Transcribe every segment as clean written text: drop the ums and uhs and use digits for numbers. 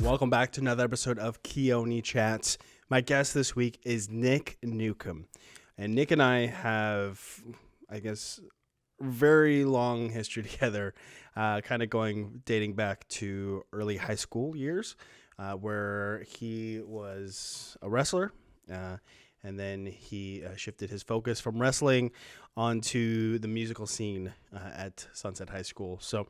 Welcome back to another episode of Keoni Chats. My guest this week is Nick Newcom. And Nick and I have, I guess, very long history together, kind of dating back to early high school years, where he was a wrestler, and then he shifted his focus from wrestling onto the musical scene at Sunset High School. So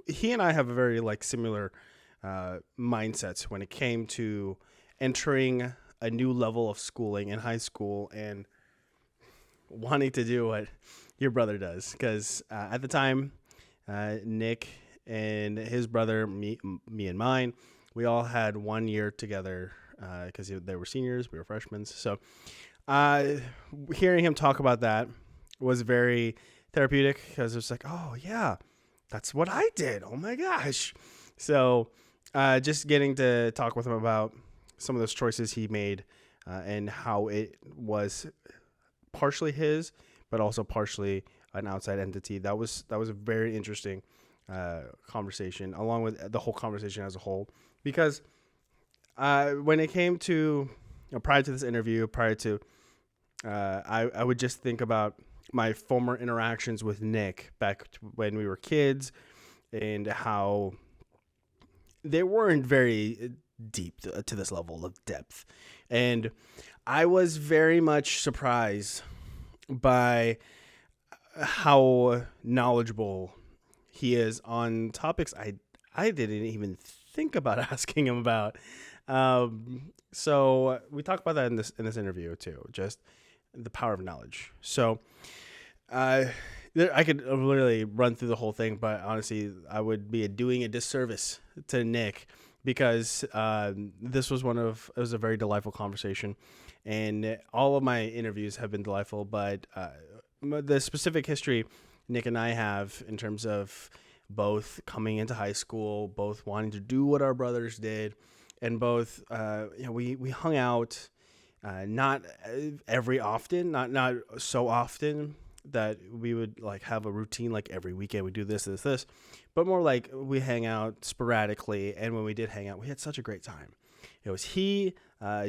he and I have a very similar mindsets when it came to entering a new level of schooling in high school and wanting to do what your brother does. Because at the time, Nick and his brother, me and mine, we all had 1 year together because they were seniors, we were freshmen. So hearing him talk about that was very therapeutic because it was like, oh, yeah, that's what I did. Oh, my gosh. So just getting to talk with him about some of those choices he made and how it was partially his, but also partially an outside entity. That was a very interesting conversation, along with the whole conversation as a whole. Because when it came to, prior to this interview, I would just think about my former interactions with Nick back when we were kids and how they weren't very deep to this level of depth. And I was very much surprised by how knowledgeable he is on topics I didn't even think about asking him about. So we talk about that in this interview too, just the power of knowledge. So I could literally run through the whole thing, but honestly, I would be doing a disservice to Nick because this was it was a very delightful conversation, and all of my interviews have been delightful, but the specific history Nick and I have in terms of both coming into high school, both wanting to do what our brothers did, and both we hung out not every often, not so often that we would have a routine like every weekend we do this, but more like we hang out sporadically. And when we did hang out, we had such a great time. It was he,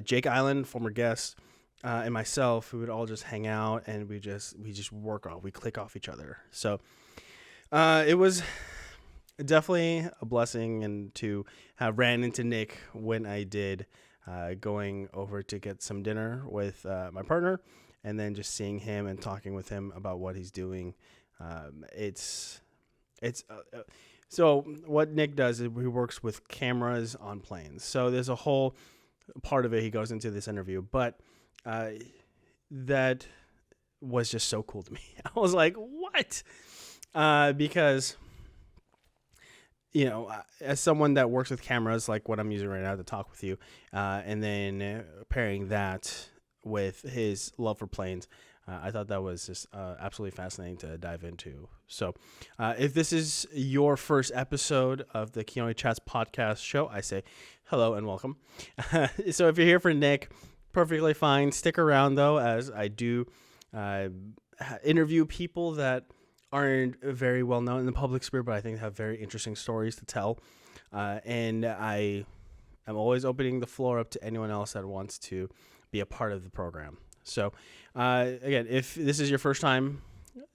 Jake Island, former guest, and myself. We would all just hang out and we just we click off each other. So it was definitely a blessing, and to have ran into Nick when I did, going over to get some dinner with my partner, and then just seeing him and talking with him about what he's doing. So what Nick does is he works with cameras on planes. So there's a whole part of it he goes into this interview, but that was just so cool to me. I was like, what? Because, as someone that works with cameras, like what I'm using right now to talk with you, and then pairing that with his love for planes, I thought that was just absolutely fascinating to dive into. So if this is your first episode of the Keoni Chats podcast show, I say hello and welcome. So if you're here for Nick, perfectly fine. Stick around, though, as I do interview people that aren't very well known in the public sphere, but I think have very interesting stories to tell. And I am always opening the floor up to anyone else that wants to be a part of the program. So again, if this is your first time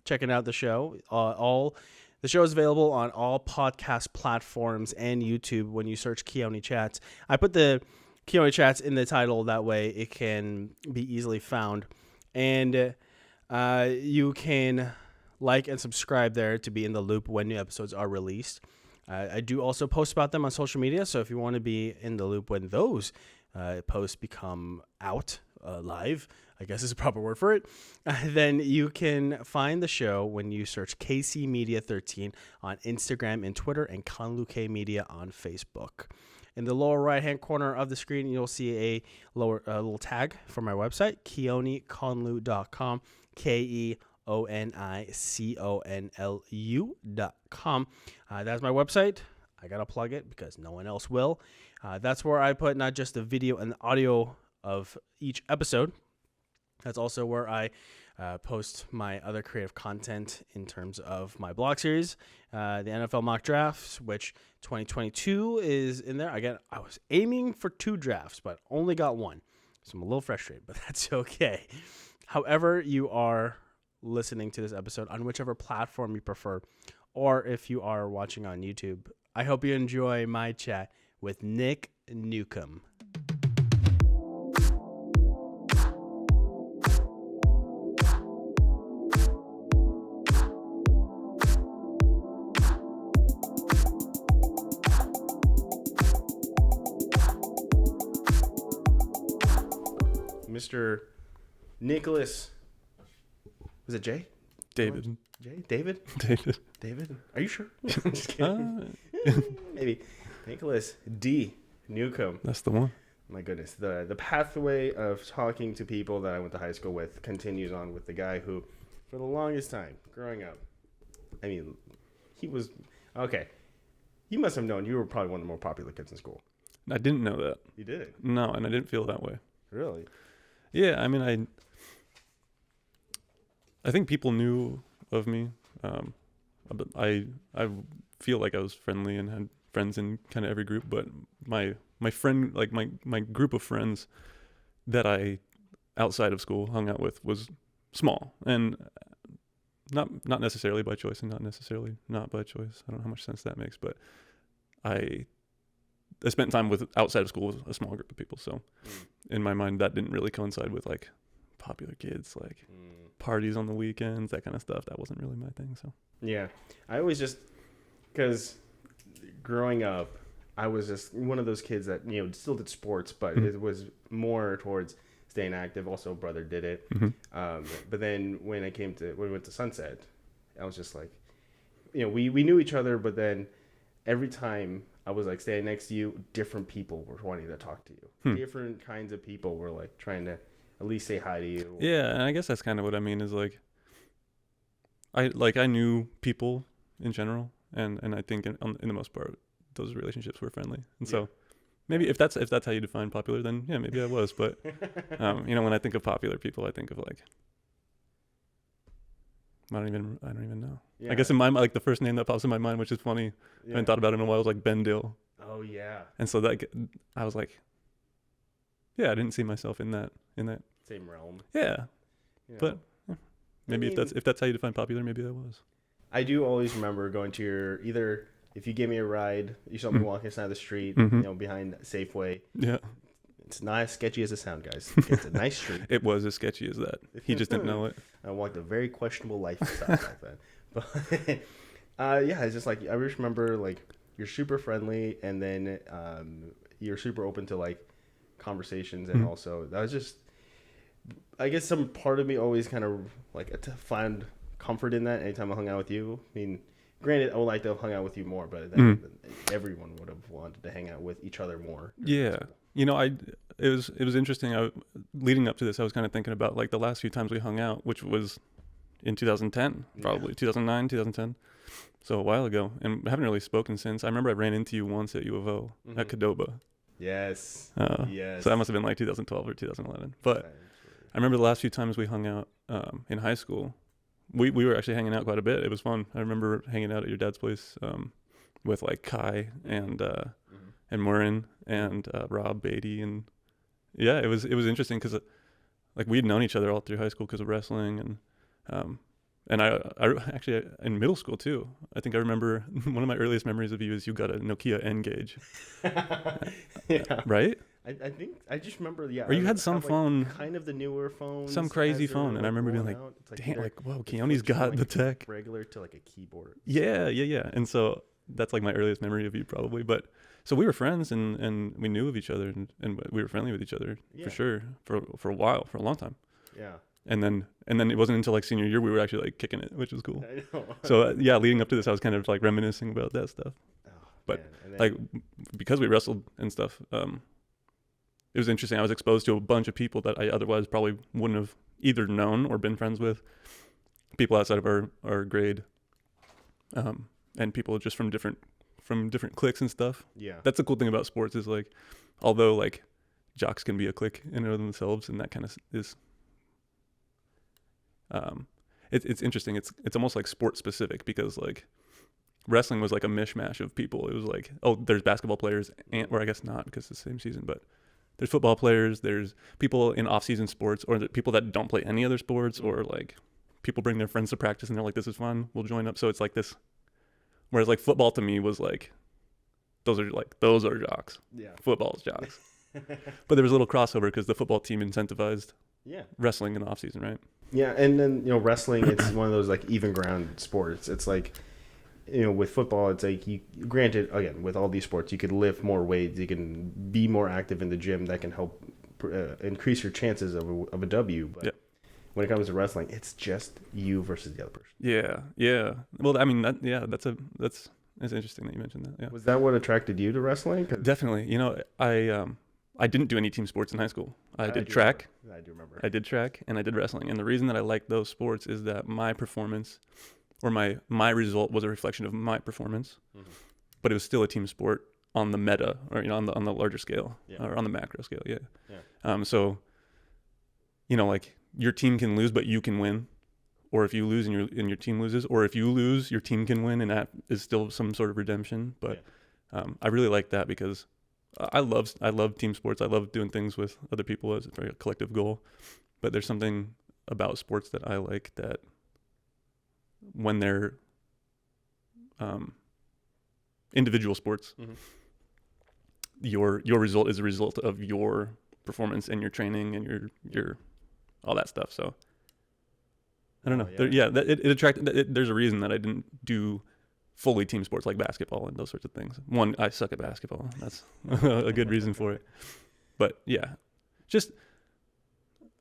checking out the show, the show is available on all podcast platforms and YouTube when you search Keoni Chats. I put the Keoni Chats in the title, that way it can be easily found. And you can like and subscribe there to be in the loop when new episodes are released. I do also post about them on social media, so if you want to be in the loop when those posts become out live, I guess is a proper word for it, then you can find the show when you search KC Media 13 on Instagram and Twitter, and Conluke Media on Facebook. In the lower right-hand corner of the screen, you'll see a little tag for my website, keoniconlu.com, keoniconlu.com. That's my website. I got to plug it because no one else will. That's where I put not just the video and the audio of each episode. That's also where I post my other creative content in terms of my blog series, the NFL mock drafts, which 2022 is in there. Again, I was aiming for 2 drafts, but only got 1. So I'm a little frustrated, but that's okay. However, you are listening to this episode on whichever platform you prefer, or if you are watching on YouTube, I hope you enjoy my chat with Nick Newcom. Mr. Nicholas, was it Jay? David. Jay? David? David. David? Are you sure? I'm just kidding. Maybe. Nicholas D. Newcom. That's the one. My goodness. The pathway of talking to people that I went to high school with continues on with the guy who, for the longest time, growing up, I mean, he was, okay. You must have known you were probably one of the more popular kids in school. I didn't know that. You did? No, and I didn't feel that way. Really? Yeah, I mean, I think people knew of me. But I feel like I was friendly and had friends in kind of every group. But my friend, like my group of friends that I outside of school hung out with was small and not necessarily by choice and not necessarily not by choice. I don't know how much sense that makes, but I spent time with outside of school with a small group of people. So in my mind, that didn't really coincide with like popular kids, like parties on the weekends, that kind of stuff. That wasn't really my thing. So yeah, I always just, because growing up, I was just one of those kids that, you know, still did sports, but it was more towards staying active. Also, brother did it. But then when we went to Sunset, I was just like, you know, we knew each other, but then every time I was like standing next to you, different people were wanting to talk to you. Different kinds of people were like trying to at least say hi to you. Yeah, and I guess that's kind of what I mean is like, I knew people in general, and I think in the most part, those relationships were friendly. And so maybe if that's how you define popular, then yeah, maybe I was. But you know, when I think of popular people, I think of like, I don't even know. Yeah. I guess in my like the first name that pops in my mind, which is funny, I haven't thought about it in a while, was like Ben Dill. Oh yeah. And so that I was like, yeah, I didn't see myself in that same realm. Yeah, you know, but maybe if that's how you define popular, maybe I was. I do always remember going to your, either if you gave me a ride, you saw me walking aside the street, you know, behind Safeway. Yeah. It's not as sketchy as it sounds, guys. It's a nice street. It was as sketchy as that. He just didn't know it. I walked a very questionable lifestyle back then. But yeah, it's just like, I just remember like you're super friendly, and then you're super open to like conversations, and also that was just, I guess some part of me always kind of like to find comfort in that anytime I hung out with you. I mean, granted, I would like to have hung out with you more, but then everyone would have wanted to hang out with each other more. Yeah. You know, it was interesting. Leading up to this, I was kind of thinking about like the last few times we hung out, which was in 2010, probably 2009, 2010. So a while ago, and I haven't really spoken since. I remember I ran into you once at U of O at Cadoba. Yes. Yes. So that must have been like 2012 or 2011. But I remember the last few times we hung out in high school, we were actually hanging out quite a bit. It was fun. I remember hanging out at your dad's place with like Kai and Morin and Rob Beatty, and yeah, it was interesting because like we'd known each other all through high school because of wrestling, and I actually in middle school too. I think I remember one of my earliest memories of you is you got a Nokia N-Gage. Yeah. Right? I think I just remember, yeah. Or you had some phone, kind of the newer phone, some crazy phone, and I remember being like, "Damn, like, whoa, Keoni's got the tech." Regular to like a keyboard. Yeah. And so that's like my earliest memory of you, probably. But so we were friends, and we knew of each other, and we were friendly with each other for sure for a while, for a long time. Yeah. And then it wasn't until like senior year we were actually like kicking it, which was cool. I know. So yeah, leading up to this, I was kind of like reminiscing about that stuff. Oh, but like because we wrestled and stuff, it was interesting. I was exposed to a bunch of people that I otherwise probably wouldn't have either known or been friends with. People outside of our grade, and people just from different cliques and stuff. Yeah, that's the cool thing about sports is like, although like jocks can be a clique in and of themselves, and that kind of is. It's interesting. It's almost like sport specific, because like wrestling was like a mishmash of people. It was like, oh, there's basketball players, or I guess not, because it's the same season, but there's football players, there's people in off-season sports, or the people that don't play any other sports, or like people bring their friends to practice and they're like, this is fun, we'll join up. So it's like this, whereas like football to me was like, those are jocks. Yeah. Football's jocks. But there was a little crossover because the football team incentivized wrestling in the off-season, right? Yeah, and then, wrestling, it's one of those like even ground sports. It's like, with football, it's like, granted, again, with all these sports, you could lift more weights, you can be more active in the gym, that can help increase your chances of a W. But when it comes to wrestling, it's just you versus the other person. Yeah. Well, I mean, that's interesting that you mentioned that. Yeah. Was that what attracted you to wrestling? Definitely. I didn't do any team sports in high school. I did track. I do remember. I did track and I did wrestling. And the reason that I liked those sports is that my performance, or my result, was a reflection of my performance, but it was still a team sport on the meta, or on the larger scale, or on the macro scale. So like your team can lose but you can win, or if you lose and your team loses, or if you lose your team can win, and that is still some sort of redemption. But I really like that because I love team sports. I love doing things with other people as a collective goal. But there's something about sports that I like, that when they're individual sports, your result is a result of your performance and your training and your all that stuff. So I don't know. It attracted. There's a reason that I didn't do fully team sports like basketball and those sorts of things. One, I suck at basketball. That's a good reason for it. But just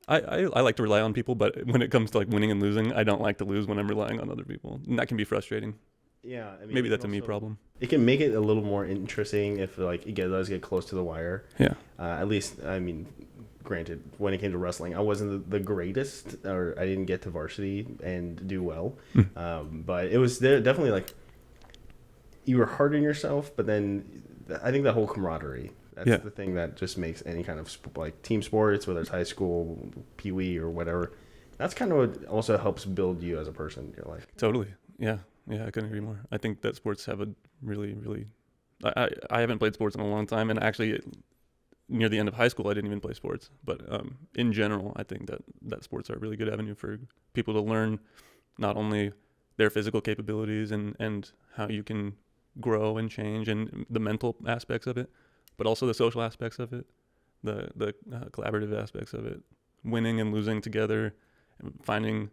I like to rely on people, but when it comes to like winning and losing, I don't like to lose when I'm relying on other people, and that can be frustrating. Yeah, I mean, maybe that's a me problem. It can make it a little more interesting if like it does get close to the wire. Yeah. At least, I mean, granted, when it came to wrestling, I wasn't the greatest, or I didn't get to varsity and do well. But it was definitely like you were hard on yourself, but then I think the whole camaraderie. That's the thing that just makes any kind of like team sports, whether it's high school, pee-wee, or whatever. That's kind of what also helps build you as a person in your life. Totally. Yeah, I couldn't agree more. I think that sports have a really, really... I haven't played sports in a long time, and actually near the end of high school, I didn't even play sports. But in general, I think that sports are a really good avenue for people to learn not only their physical capabilities and how you can grow and change and the mental aspects of it, but also the social aspects of it, the collaborative aspects of it, winning and losing together, finding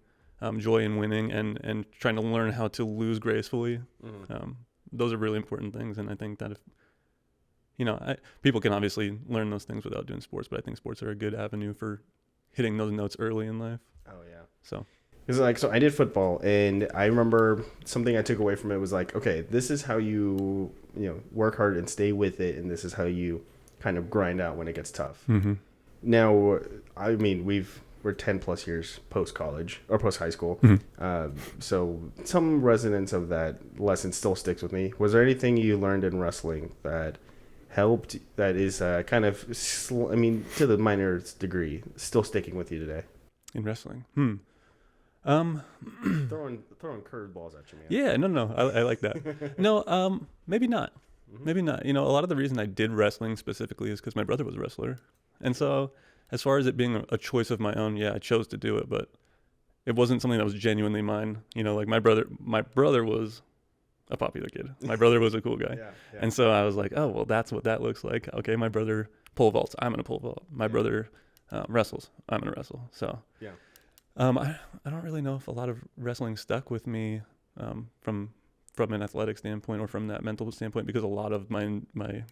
joy in winning, and trying to learn how to lose gracefully. Those are really important things, and I think that if people can obviously learn those things without doing sports, but I think sports are a good avenue for hitting those notes early in life. Oh yeah. So I did football, and I remember something I took away from it was like, okay, this is how you work hard and stay with it, and this is how you kind of grind out when it gets tough. Now, I mean, we're 10 plus years post college or post high school, so some resonance of that lesson still sticks with me. Was there anything you learned in wrestling that helped, that is kind of to the minor degree still sticking with you today in wrestling? Throwing curveballs at you, man. Yeah, no, I like that. No, maybe not. Maybe not. A lot of the reason I did wrestling specifically is because my brother was a wrestler, and so as far as it being a choice of my own, I chose to do it, but it wasn't something that was genuinely mine. Like my brother was a popular kid. My brother was a cool guy, and so I was like, oh well, that's what that looks like. Okay, my brother pole vaults, I'm gonna pole vault. My brother wrestles, I'm gonna wrestle. So I don't really know if a lot of wrestling stuck with me from an athletic standpoint or from that mental standpoint, because a lot of my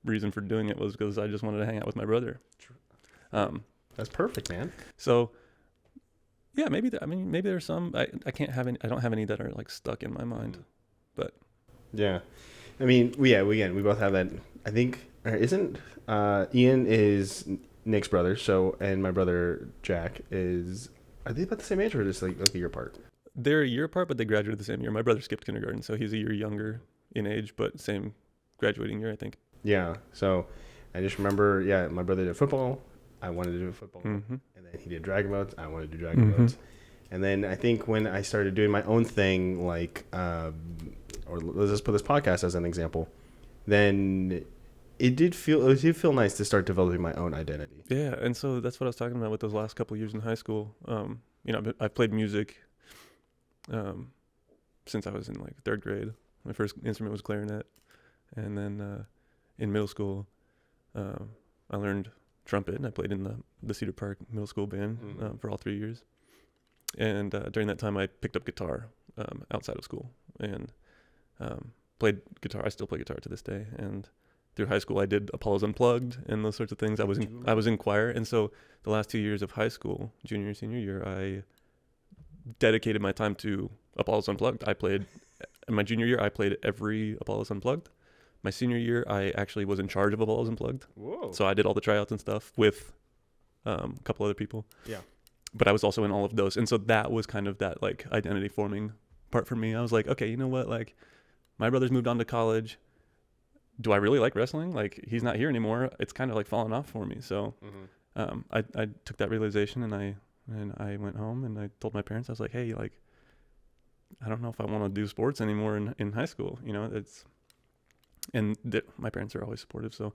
reason for doing it was because I just wanted to hang out with my brother. That's perfect, man. So maybe there's some I don't have any that are like stuck in my mind, but I mean, we both have that. I think isn't Ian is Nick's brother, and my brother Jack are they about the same age, or just like a year apart? They're a year apart, but they graduated the same year. My brother skipped kindergarten, so he's a year younger in age, but same graduating year, I think. Yeah. So I just remember, my brother did football. I wanted to do football, and then he did dragon boats. I wanted to do dragon boats. And then I think when I started doing my own thing, like, or let's just put this podcast as an example, then it did feel nice to start developing my own identity. Yeah, and so that's what I was talking about with those last couple of years in high school. I've played music since I was in like third grade. My first instrument was clarinet, and then in middle school, I learned trumpet, and I played in the Cedar Park Middle School band for all 3 years. And during that time, I picked up guitar outside of school and played guitar. I still play guitar to this day. And through high school, I did Apollo's Unplugged and those sorts of things. I was in choir, and so the last 2 years of high school, junior, senior year, I dedicated my time to Apollo's Unplugged. In my junior year, I played every Apollo's Unplugged. My senior year, I actually was in charge of Apollo's Unplugged. Whoa. So I did all the tryouts and stuff with a couple other people. Yeah. But I was also in all of those. And so that was kind of that like identity forming part for me. I was like, okay, you know what? Like my brother's moved on to college. Do I really like wrestling? Like he's not here anymore. It's kind of like falling off for me. So I took that realization and I went home and I told my parents, I was like, hey, like, I don't know if I want to do sports anymore in high school. You know, my parents are always supportive. So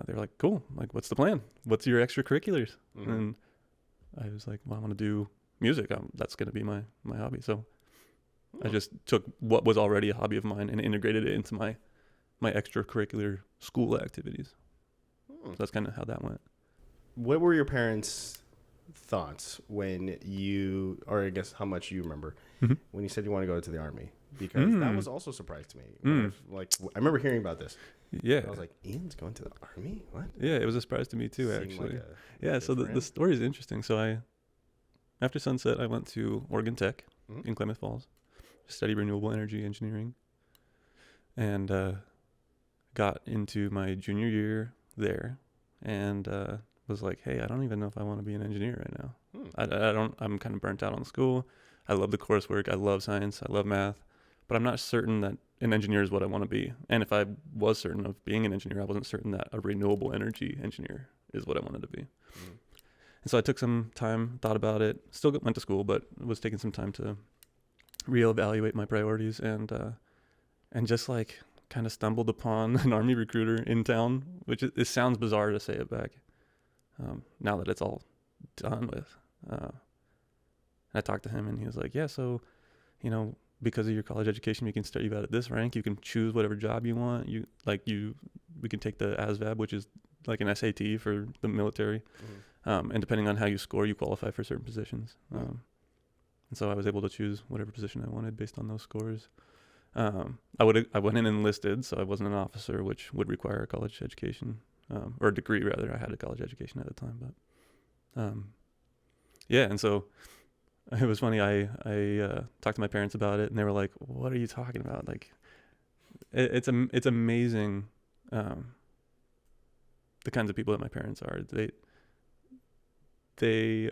they're like, cool. Like, what's the plan? What's your extracurriculars? Mm-hmm. And I was like, well, I want to do music. That's going to be my hobby. So I just took what was already a hobby of mine and integrated it into my extracurricular school activities. So that's kind of how that went. What were your parents' thoughts when you, or I guess how much you remember, when you said you want to go to the Army? Because that was also a surprise to me. I remember hearing about this. Yeah. I was like, Ian's going to the Army? What? Yeah, it was a surprise to me too, actually. So the story is interesting. So after Sunset, I went to Oregon Tech in Klamath Falls to study renewable energy engineering, and got into my junior year there, and was like, hey, I don't even know if I want to be an engineer right now. I'm kind of burnt out on school. I love the coursework. I love science. I love math, but I'm not certain that an engineer is what I want to be. And if I was certain of being an engineer, I wasn't certain that a renewable energy engineer is what I wanted to be. And so I took some time, thought about it, still went to school, but was taking some time to reevaluate my priorities, and just like kind of stumbled upon an Army recruiter in town, which it sounds bizarre to say it back now that it's all done with. I talked to him and he was like, yeah, so, you know, because of your college education, we can start you out at this rank. You can choose whatever job you want. We can take the ASVAB, which is like an SAT for the military. And depending on how you score, you qualify for certain positions. And so I was able to choose whatever position I wanted based on those scores. I went in and enlisted, so I wasn't an officer, which would require a college education, or a degree rather. I had a college education at the time, but and so it was funny. I talked to my parents about it, and they were like, "What are you talking about?" Like, it's amazing the kinds of people that my parents are. They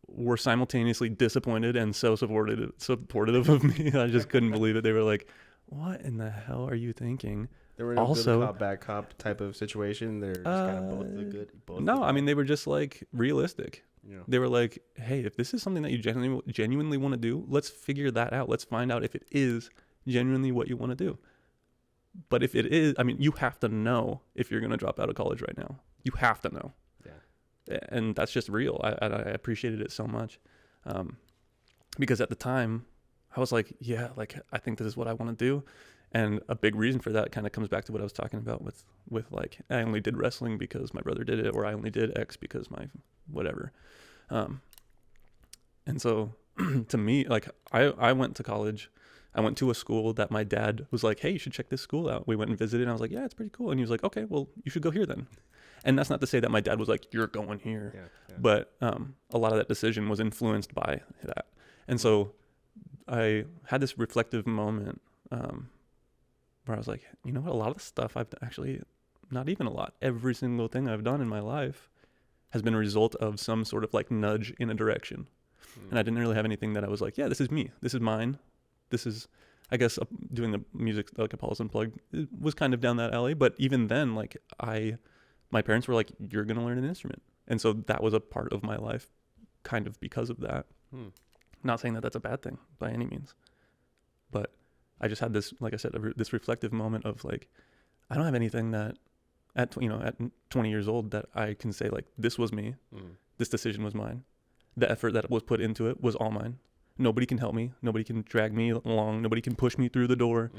were simultaneously disappointed and so supportive of me. I just couldn't believe it. They were like, what in the hell are you thinking? There were no good cop, bad cop type of situation. They're just kind of both the good. I mean, they were just like realistic. Yeah. They were like, hey, if this is something that you genuinely want to do, let's figure that out. Let's find out if it is genuinely what you want to do. But if it is, I mean, you have to know if you're going to drop out of college right now. You have to know. And that's just real. I appreciated it so much, because at the time I was like, yeah, like I think this is what I want to do. And a big reason for that kind of comes back to what I was talking about with like, I only did wrestling because my brother did it, or I only did X because my whatever. And so to me, like I went to college. I went to a school that my dad was like, hey, you should check this school out. We went and visited, and I was like, yeah, it's pretty cool. And he was like, okay, well, you should go here then. And that's not to say that my dad was like, you're going here. Yeah. But a lot of that decision was influenced by that. And so I had this reflective moment where I was like, you know what? A lot of the stuff I've actually, not even a lot, every single thing I've done in my life has been a result of some sort of like nudge in a direction. And I didn't really have anything that I was like, yeah, this is me. This is mine. This is, I guess, doing the music like Apollo's Unplugged, it was kind of down that alley. But even then, like my parents were like, you're going to learn an instrument. And so that was a part of my life kind of because of that. Not saying that that's a bad thing by any means, but I just had this, like I said, this reflective moment of like, I don't have anything that at 20 years old that I can say like, this was me, this decision was mine, the effort that was put into it was all mine. Nobody can help me, nobody can drag me along, nobody can push me through the door.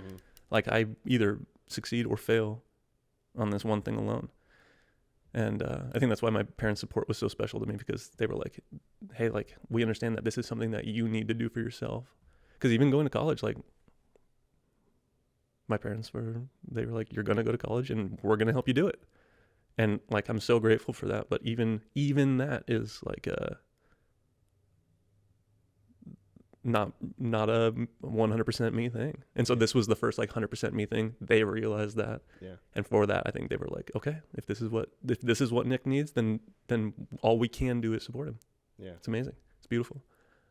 Like I either succeed or fail on this one thing alone. And I think that's why my parents' support was so special to me, because they were like, hey, like, we understand that this is something that you need to do for yourself. Because even going to college, like, my parents they were like, you're going to go to college and we're going to help you do it. And like, I'm so grateful for that. But even that is like not a 100% me thing. And so this was the first like 100% me thing. They realized that. Yeah. And for that, I think they were like, okay, if this is what Nick needs, then all we can do is support him. Yeah. It's amazing. It's beautiful.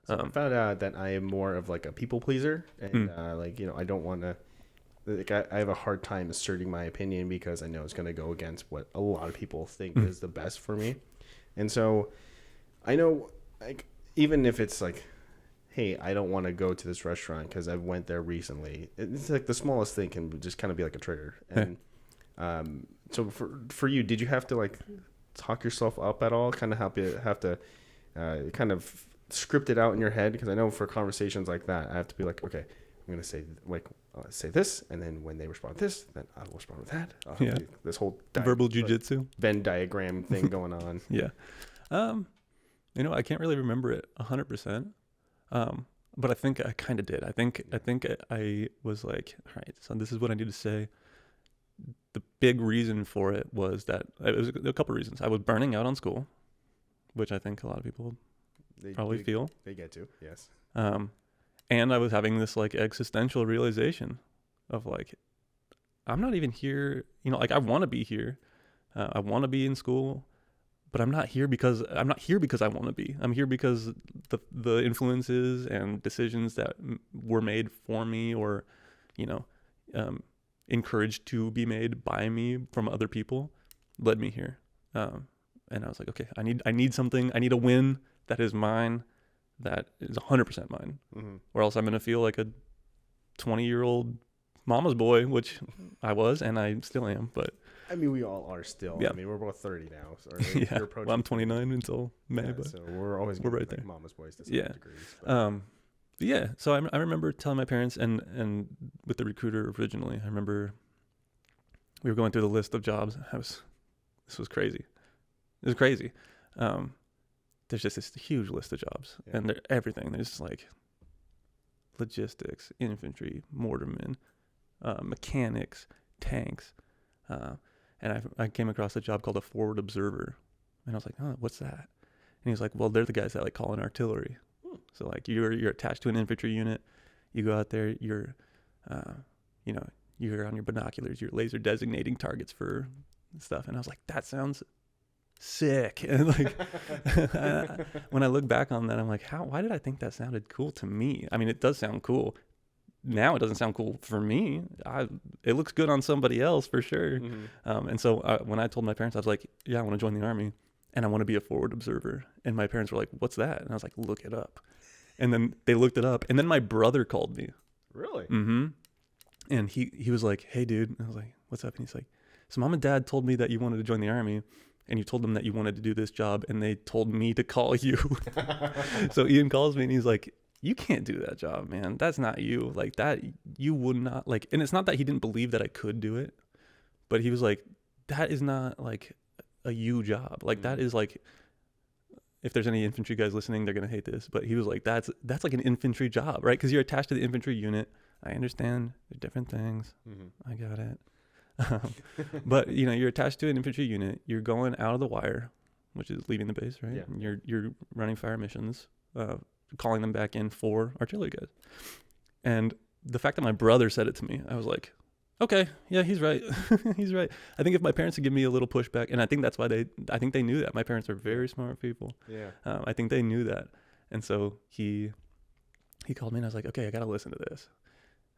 So I found out that I am more of like a people pleaser, and like, I don't want to, like, I have a hard time asserting my opinion because I know it's going to go against what a lot of people think is the best for me. And so I know, like, even if it's like, hey, I don't want to go to this restaurant because I went there recently. It's like the smallest thing can just kind of be like a trigger. And so for you, did you have to like talk yourself up at all? Kind of have to kind of script it out in your head? Because I know for conversations like that, I have to be like, okay, I'm going to say like say this, and then when they respond with this, then I will respond with that. This whole verbal jujitsu Venn diagram thing going on. Yeah. I can't really remember it 100%. But I think I kind of did. I think I was like, all right, so this is what I need to say. The big reason for it was that it was a couple of reasons. I was burning out on school, which I think a lot of people probably feel. They get to, yes. And I was having this like existential realization of like, I'm not even here, like I want to be here. I want to be in school. But I'm not here because I want to be. I'm here because the influences and decisions that were made for me, or, encouraged to be made by me from other people, led me here. And I was like, okay, I need something. I need a win that is mine, that is 100% mine, or else I'm gonna feel like a 20-year-old mama's boy, which I was and I still am, but. I mean, we all are still. Yeah. I mean, we're both 30 now. So yeah. Well, I'm 29 until May, but so we're right there. Mama's boys to some degrees. Yeah. So I remember telling my parents, and with the recruiter originally, I remember we were going through the list of jobs. This was crazy. It was crazy. There's just this huge list of jobs, and they're everything. There's like logistics, infantry, mortarmen, mechanics, tanks. And I came across a job called a forward observer, and I was like, oh, what's that? And he was like, well, they're the guys that like call in artillery. So like you're attached to an infantry unit. You go out there, you're on your binoculars, you're laser designating targets for stuff. And I was like, that sounds sick. And like, when I look back on that, I'm like, why did I think that sounded cool to me? I mean, it does sound cool. Now it doesn't sound cool for me. It looks good on somebody else for sure. And so when I told my parents, I was like, yeah, I want to join the Army and I want to be a forward observer. And my parents were like, what's that? And I was like, look it up. And then they looked it up. And then my brother called me. Really? Mm-hmm. And he was like, hey, dude. And I was like, what's up? And he's like, so mom and dad told me that you wanted to join the Army. And you told them that you wanted to do this job. And they told me to call you. So Ian calls me and he's like, you can't do that job, man. That's not you. Like that, you would not like, and it's not that he didn't believe that I could do it, but he was like, that is not like a you job. Like that is like, if there's any infantry guys listening, they're going to hate this, but he was like, that's like an infantry job, right? Cause you're attached to the infantry unit. I understand they're different things. I got it. But you're attached to an infantry unit. You're going out of the wire, which is leaving the base, right? Yeah. You're running fire missions, calling them back in for artillery guys. And the fact that my brother said it to me, I was like, okay, yeah, he's right. He's right. I think if my parents had given me a little pushback, and I think that's why I think they knew that. My parents are very smart people. Yeah. I think they knew that. And so he called me and I was like, okay, I got to listen to this.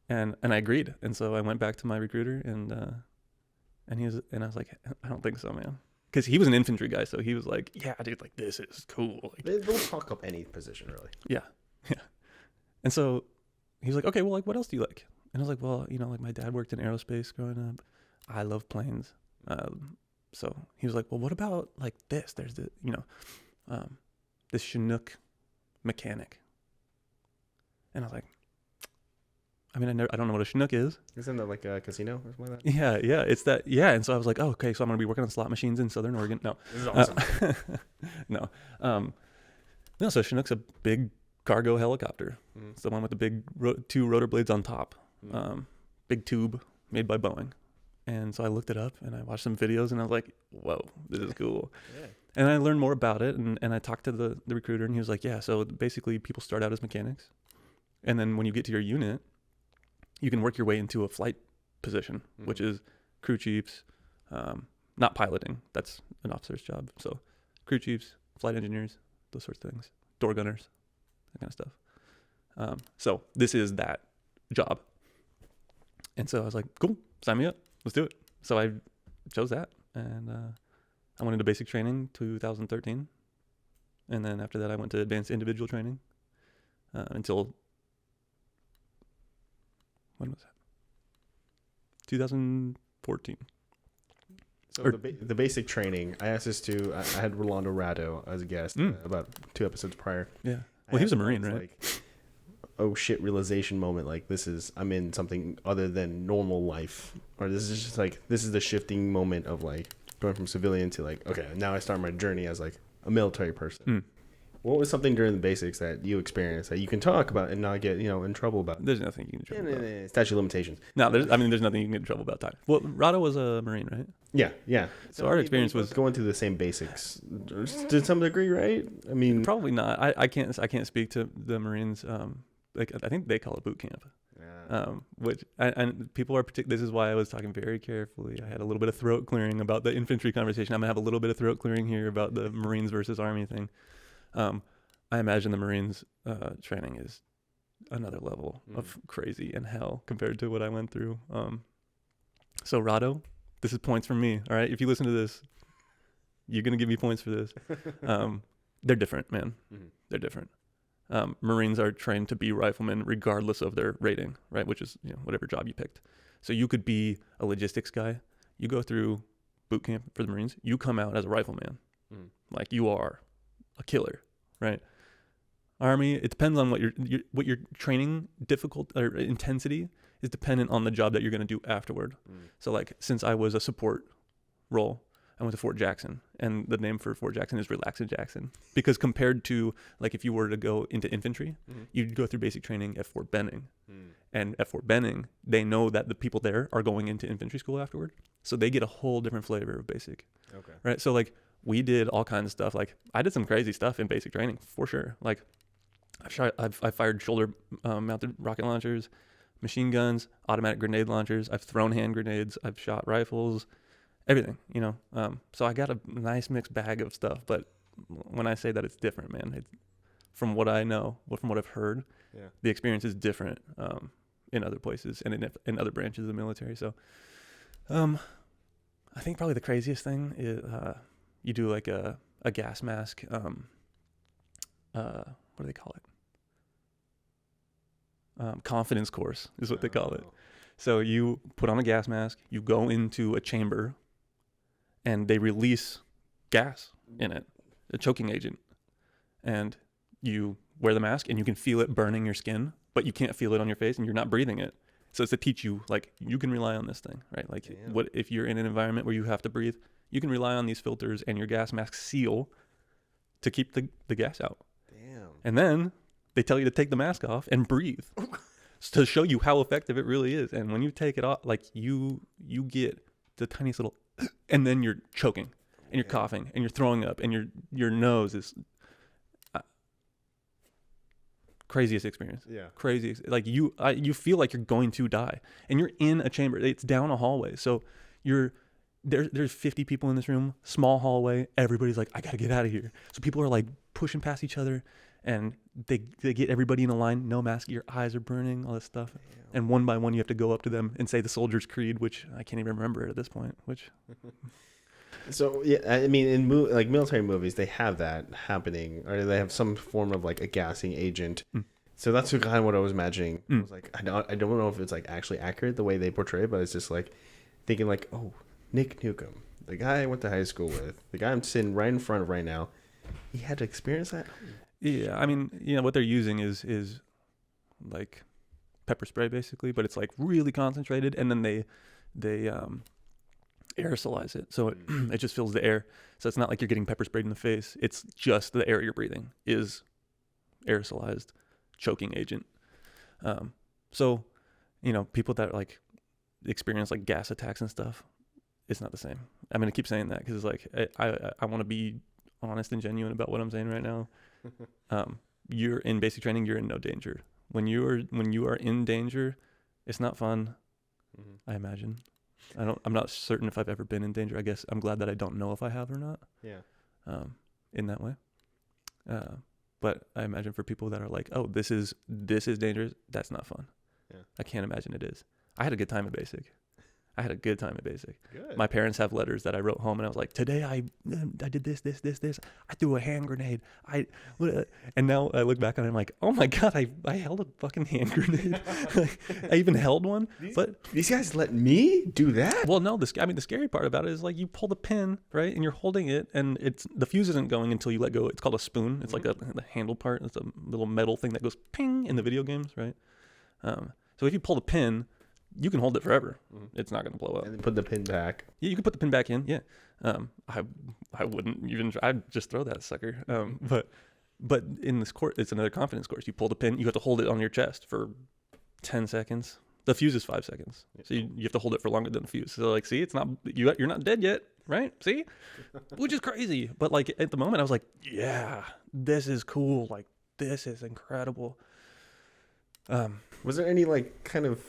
And I agreed. And so I went back to my recruiter and I was like, I don't think so, man. Because he was an infantry guy, so he was like, yeah, dude, like, this is cool. Like, they'll talk up any position, really. Yeah. Yeah. And so he was like, okay, well, like, what else do you like? And I was like, well, you know, like my dad worked in aerospace growing up. I love planes. So he was like, well, what about like this? There's the, you know, this Chinook mechanic. And I was like, I mean, I don't know what a Chinook is. Isn't that like a casino or something like that? Yeah, it's that. Yeah, and so I was like, oh, okay, so I'm gonna be working on slot machines in Southern Oregon. No, this is awesome. No, so Chinook's a big cargo helicopter. Mm-hmm. It's the one with the big two rotor blades on top. Mm-hmm. Big tube made by Boeing. And so I looked it up and I watched some videos and I was like, whoa, this is cool. Yeah. And I learned more about it and I talked to the recruiter and he was like, yeah, so basically people start out as mechanics. And then when you get to your unit, you can work your way into a flight position, mm-hmm. which is crew chiefs, not piloting. That's an officer's job. So crew chiefs, flight engineers, those sorts of things, door gunners, that kind of stuff. So this is that job. And so I was like, cool, sign me up. Let's do it. So I chose that, and I went into basic training 2013, and then after that I went to advanced individual training until, when was that? 2014. So the basic training, I asked this to, I had Rolando Rado as a guest about 2 episodes prior. Yeah. Well, he was a Marine, right? Like, oh shit, realization moment. Like, I'm in something other than normal life. Or this is just like, this is the shifting moment of like going from civilian to like, okay, now I start my journey as like a military person. What was something during the basics that you experienced that you can talk about and not get, in trouble about? There's nothing you can get in trouble about. Statute of limitations. No, there's nothing you can get in trouble about time. Well, Rado was a Marine, right? Yeah. So our experience was going through the same basics to some degree, right? I mean, probably not. I can't speak to the Marines. Like I think they call it boot camp. Yeah. Which and people are this is why I was talking very carefully. I had a little bit of throat clearing about the infantry conversation. I'm gonna have a little bit of throat clearing here about the Marines versus Army thing. I imagine the Marines training is another level of crazy and hell compared to what I went through. So Rado, this is points from me. All right, if you listen to this, you're gonna give me points for this. They're different, man. Mm-hmm. They're different. Marines are trained to be riflemen regardless of their rating, right? Which is whatever job you picked. So you could be a logistics guy. You go through boot camp for the Marines. You come out as a rifleman, like you are a killer, right? Army, it depends on what your training difficult or intensity is dependent on the job that you're going to do afterward. So like since I was a support role, I went to Fort Jackson, and the name for Fort Jackson is Relaxin' Jackson, because compared to like if you were to go into infantry, you'd go through basic training at Fort Benning, and at Fort Benning they know that the people there are going into infantry school afterward, so they get a whole different flavor of basic. Okay. Right. So like we did all kinds of stuff. Like I did some crazy stuff in basic training for sure. Like I fired shoulder mounted rocket launchers, machine guns, automatic grenade launchers. I've thrown hand grenades. I've shot rifles. Everything, so I got a nice mixed bag of stuff, but when I say that it's different, man, it's, from what I know, from what I've heard, the experience is different in other places and in other branches of the military. So I think probably the craziest thing is you do like a gas mask, what do they call it? Confidence course is what they call it. So you put on a gas mask, you go into a chamber, and they release gas in it, a choking agent. And you wear the mask and you can feel it burning your skin, but you can't feel it on your face and you're not breathing it. So it's to teach you, like, you can rely on this thing, right? Like, what if you're in an environment where you have to breathe, you can rely on these filters and your gas mask seal to keep the gas out. Damn. And then they tell you to take the mask off and breathe to show you how effective it really is. And when you take it off, like, you get the tiniest little, and then you're choking and you're coughing and you're throwing up and your nose is craziest experience. Yeah. Crazy. Like you feel like you're going to die and you're in a chamber. It's down a hallway. So there's 50 people in this room, small hallway. Everybody's like, I got to get out of here. So people are like pushing past each other and they get everybody in a line, no mask, your eyes are burning, all this stuff. Damn. And one by one, you have to go up to them and say the soldier's creed, which I can't even remember at this point, So, yeah, I mean, in like military movies, they have that happening, or they have some form of like a gassing agent So that's kind of what I was imagining. I was like, I don't know if it's like actually accurate the way they portray it, but it's just like thinking like, oh, Nick Newcomb, the guy I went to high school with, the guy I'm sitting right in front of right now, he had to experience that. Yeah, I mean, what they're using is like pepper spray basically, but it's like really concentrated, and then they aerosolize it, so it just fills the air. So it's not like you're getting pepper sprayed in the face. It's just the air you're breathing is aerosolized choking agent. So people that like experience like gas attacks and stuff, it's not the same. I'm gonna keep saying that because it's like I want to be honest and genuine about what I'm saying right now. You're in basic training, you're in no danger. When you are in danger, it's not fun. I imagine. I'm not certain if I've ever been in danger. I guess I'm glad that I don't know if I have or not. Yeah. In that way. But I imagine for people that are like, oh, this is dangerous, that's not fun. Yeah. I can't imagine it is. I had a good time at basic. Good. My parents have letters that I wrote home, and I was like, today I did this. I threw a hand grenade. And now I look back on it, I'm like, oh my God, I held a fucking hand grenade. I even held one. But these guys let me do that? Well, no, the scary part about it is like you pull the pin, right, and you're holding it, and the fuse isn't going until you let go. It's called a spoon. It's like the handle part. It's a little metal thing that goes ping in the video games, right? So if you pull the pin, you can hold it forever. It's not going to blow up. And then put the pin back. Yeah, you can put the pin back in. Yeah. I wouldn't even try. I'd just throw that sucker. But in this course, it's another confidence course. You pull the pin, you have to hold it on your chest for 10 seconds. The fuse is 5 seconds. So you have to hold it for longer than the fuse. So like, see, it's not, you're not dead yet, right? See? Which is crazy. But like at the moment I was like, yeah, this is cool. Like this is incredible. Was there any like kind of,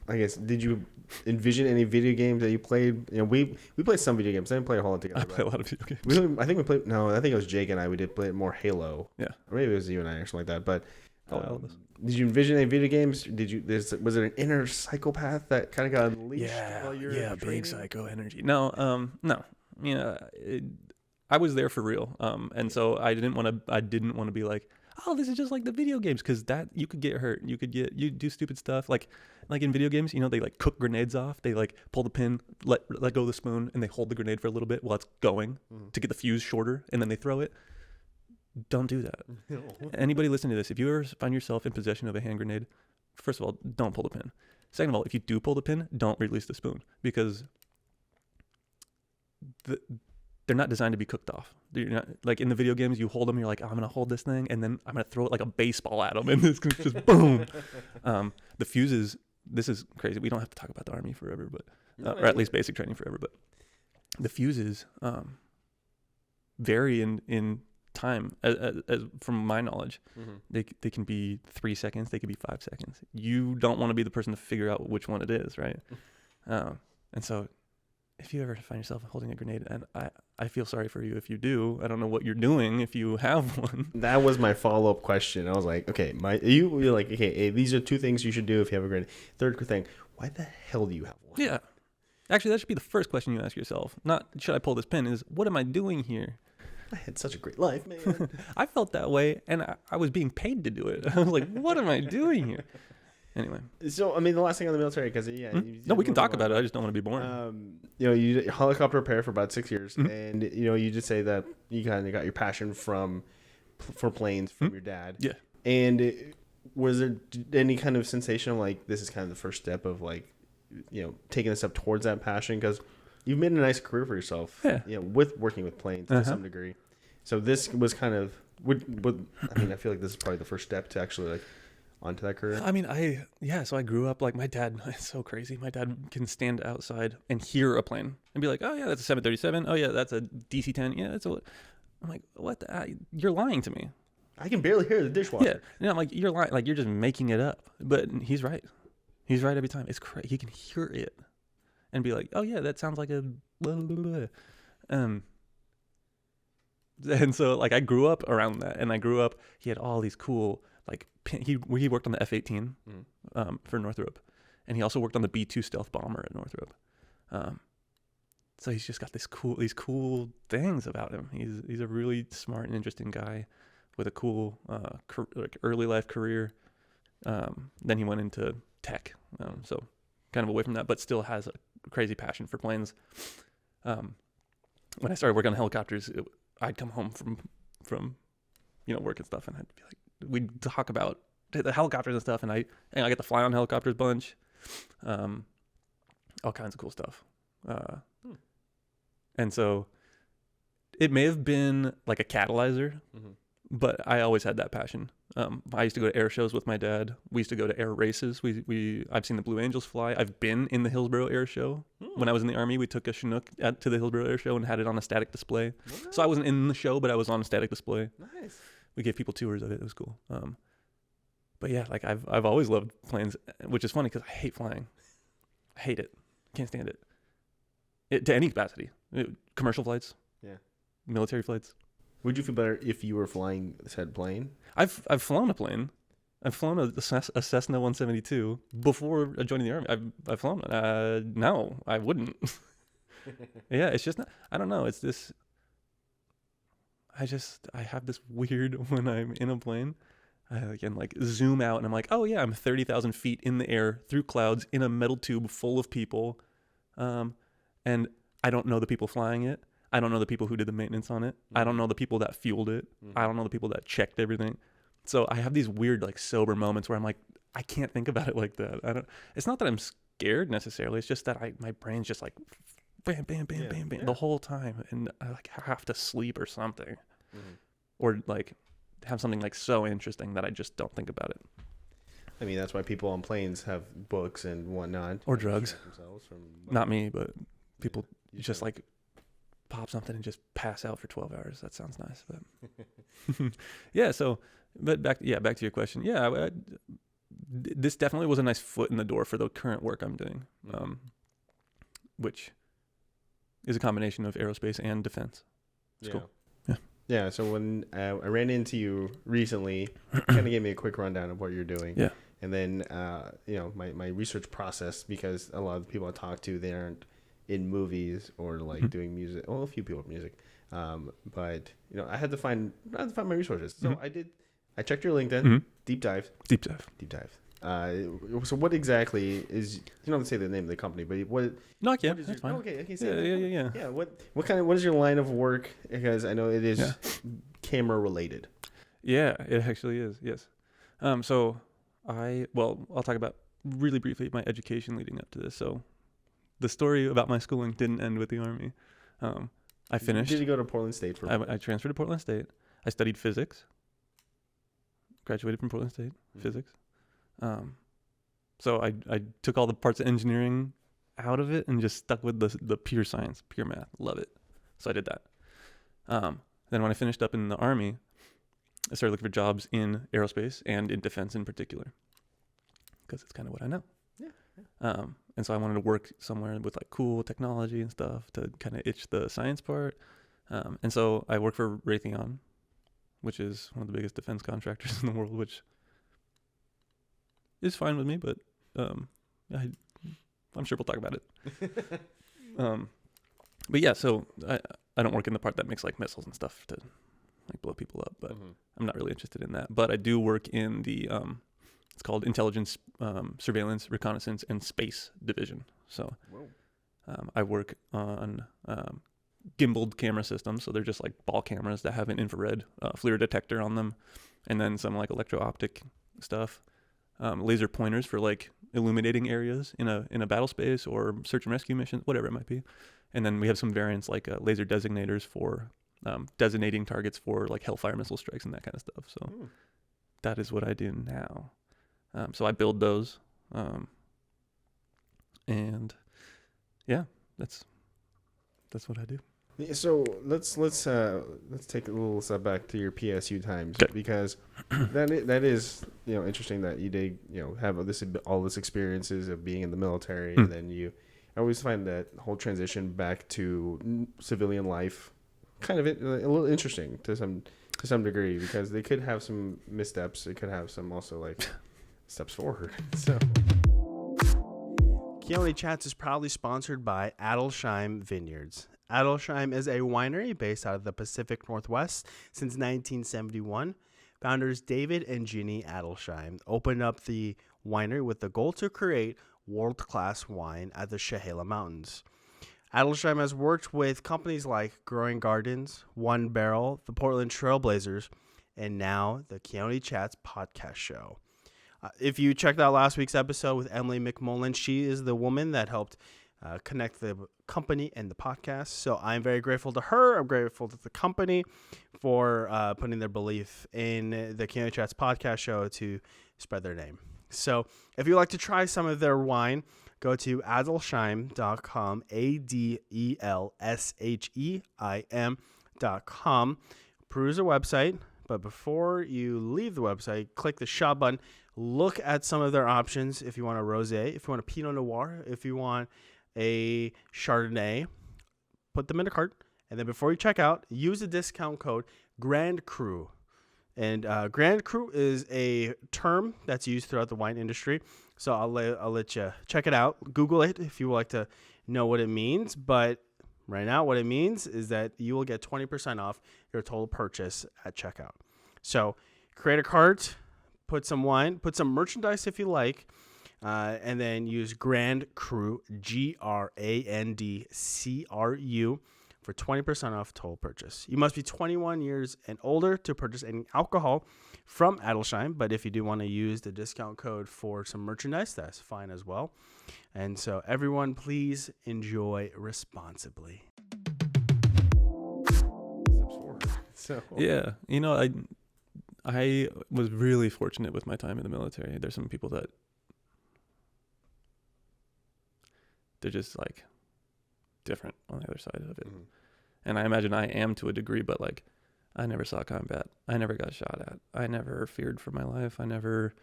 I guess, did you envision any video games that you played? We played some video games. I didn't play a whole lot together. I play a lot of video games. I think we played. No, I think it was Jake and I. We did play more Halo. Yeah, or maybe it was you and I or something like that. But Elvis. Did you envision any video games? Was it an inner psychopath that kind of got unleashed? While you're training? Big psycho energy. No, no. Yeah, I was there for real. And so I didn't want to be like, oh, this is just like the video games, because that you could get hurt. You do stupid stuff like in video games. They like cook grenades off. They like pull the pin, let go of the spoon, and they hold the grenade for a little bit while it's going to get the fuse shorter, and then they throw it. Don't do that. No. Anybody listening to this, if you ever find yourself in possession of a hand grenade, first of all, don't pull the pin. Second of all, if you do pull the pin, don't release the spoon, because they're not designed to be cooked off. You're not, like in the video games, you hold them, you're like, oh, I'm going to hold this thing, and then I'm going to throw it like a baseball at them, and it's just boom. The fuses, this is crazy. We don't have to talk about the Army forever, but or at least basic training forever, but the fuses vary in time, as from my knowledge. They can be 3 seconds, they could be 5 seconds. You don't want to be the person to figure out which one it is, right? And so if you ever find yourself holding a grenade, and I feel sorry for you if you do. I don't know what you're doing if you have one. That was my follow-up question. I was like, okay, you're like, okay, these are 2 things you should do if you have a grenade. Third thing, why the hell do you have one? Yeah, actually, that should be the first question you ask yourself. Not should I pull this pin, is what am I doing here? I had such a great life, man. I felt that way, and I was being paid to do it. I was like, what am I doing here? Anyway. So, I mean, the last thing on the military, because, no, we can talk about it. I just don't want to be boring. You did helicopter repair for about 6 years, and, you just say that you kind of got your passion for planes from your dad. Yeah. And was there any kind of sensation of, like, this is kind of the first step of, like, taking a step towards that passion? Because you've made a nice career for yourself, with working with planes to some degree. So this was kind of, I feel like this is probably the first step to actually, like, onto that career. I mean, so I grew up like my dad. It's so crazy. My dad can stand outside and hear a plane and be like, oh yeah, that's a 737. Oh yeah, that's a DC-10. Yeah, that's a. I'm like, what? You're lying to me. I can barely hear the dishwasher. Yeah, I'm like, you're lying. Like you're just making it up. But he's right. He's right every time. It's crazy. He can hear it and be like, oh yeah, that sounds like a. Blah, blah, blah. And so like I grew up around that, and he had all these cool. Like he worked on the F-18 for Northrop, and he also worked on the B-2 stealth bomber at Northrop. So he's just got these cool things about him. He's a really smart and interesting guy. with a cool like early life career. Then he went into tech, so kind of away from that, but still has a crazy passion for planes. When I started working on helicopters, I'd come home from work and stuff, and I'd be like, we'd talk about the helicopters and stuff, and I get to fly on helicopters a bunch, all kinds of cool stuff. And so it may have been like a catalyzer, but I always had that passion. I used to go to air shows with my dad. We used to go to air races. I've seen the Blue Angels fly. I've been in the Hillsborough Air Show. When I was in the Army, we took a Chinook to the Hillsborough Air Show and had it on a static display. Wow. So I wasn't in the show, but I was on a static display. Nice. We gave people tours of it. It was cool. But yeah, like I've always loved planes, which is funny because I hate flying. I hate it. Can't stand it to any capacity. Commercial flights. Yeah. Military flights. Would you feel better if you were flying said plane? I've flown a plane. I've flown a Cessna 172 before joining the Army. I've flown it. No, I wouldn't. Yeah, it's just not, I don't know. It's this. I have this weird when I'm in a plane. I can like zoom out and I'm like, oh yeah, I'm 30,000 feet in the air through clouds in a metal tube full of people, and I don't know the people flying it. I don't know the people who did the maintenance on it. I don't know the people that fueled it. I don't know the people that checked everything. So I have these weird like sober moments where I'm like, I can't think about it like that. It's not that I'm scared necessarily. It's just that my brain's just like bam, bam, bam, bam, bam the whole time, and I like have to sleep or something, or like have something like so interesting that I just don't think about it. I mean, that's why people on planes have books and whatnot, or drugs. Not me, but people just like pop something and just pass out for 12 hours. That sounds nice, but yeah. So, but back to your question. Yeah, this definitely was a nice foot in the door for the current work I'm doing, which is a combination of aerospace and defense. It's cool. Yeah. So when I ran into you recently, kind of gave me a quick rundown of what you're doing. Yeah. And then my research process, because a lot of the people I talk to, they aren't in movies or like doing music. Well, a few people with music, but I had to find my resources. So I checked your LinkedIn. Deep dive. So what exactly is, you don't have to say the name of the company, but what? No, I can't. That's fine. Okay. Yeah. Yeah. What is your line of work? Because I know it is camera related. Yeah, it actually is. Yes. So I'll talk about really briefly my education leading up to this. So the story about my schooling didn't end with the Army. I finished. Did you go to Portland State? I transferred to Portland State. I studied physics. Graduated from Portland State, physics. So I took all the parts of engineering out of it and just stuck with the pure science, pure math. Love it. So I did that. Then when I finished up in the Army, I started looking for jobs in aerospace and in defense in particular, because it's kind of what I know. Yeah. And so I wanted to work somewhere with like cool technology and stuff to kind of itch the science part. And so I worked for Raytheon, which is one of the biggest defense contractors in the world, which is fine with me, but I'm sure we'll talk about it. But yeah, so I don't work in the part that makes like missiles and stuff to like blow people up, but I'm not really interested in that. But I do work in the it's called Intelligence, Surveillance, Reconnaissance, and Space Division. So I work on gimbaled camera systems. So they're just like ball cameras that have an infrared FLIR detector on them, and then some like electro-optic stuff, laser pointers for like illuminating areas in a battle space or search and rescue mission, whatever it might be. And then we have some variants like laser designators for designating targets for like Hellfire missile strikes and that kind of stuff. So that is what I do now. So I build those, and yeah, that's what I do. So let's take a little step back to your PSU times, because that is interesting that you did have all this experiences of being in the military, and then I always find that whole transition back to civilian life kind of a little interesting to some degree, because they could have some missteps. It could have some also like steps forward. So Keoni Chats is proudly sponsored by Adelsheim Vineyards. Adelsheim is a winery based out of the Pacific Northwest since 1971. Founders David and Ginny Adelsheim opened up the winery with the goal to create world-class wine at the Chehala Mountains. Adelsheim has worked with companies like Growing Gardens, One Barrel, the Portland Trailblazers, and now the Keoni Chats podcast show. If you checked out last week's episode with Emily McMullen, she is the woman that helped connect the company and the podcast. So I'm very grateful to her. I'm grateful to the company for putting their belief in the Keoni Chats podcast show to spread their name. So if you'd like to try some of their wine, go to adelsheim.com, ADELSHEIM.com. Peruse the website, but before you leave the website, click the shop button. Look at some of their options. If you want a rosé, if you want a Pinot Noir, if you want a Chardonnay, put them in a cart. And then before you check out, use the discount code Grand Cru. And Grand Cru is a term that's used throughout the wine industry. So I'll let you check it out. Google it if you would like to know what it means. But right now, what it means is that you will get 20% off your total purchase at checkout. So create a cart, put some wine, put some merchandise if you like, and then use Grand Cru, GRANDCRU, for 20% off total purchase. You must be 21 years and older to purchase any alcohol from Adelsheim, but if you do want to use the discount code for some merchandise, that's fine as well. And so everyone, please enjoy responsibly. Yeah, I was really fortunate with my time in the military. There's some people that they're just like different on the other side of it. Mm-hmm. And I imagine I am to a degree, but like I never saw combat. I never got shot at. I never feared for my life. I never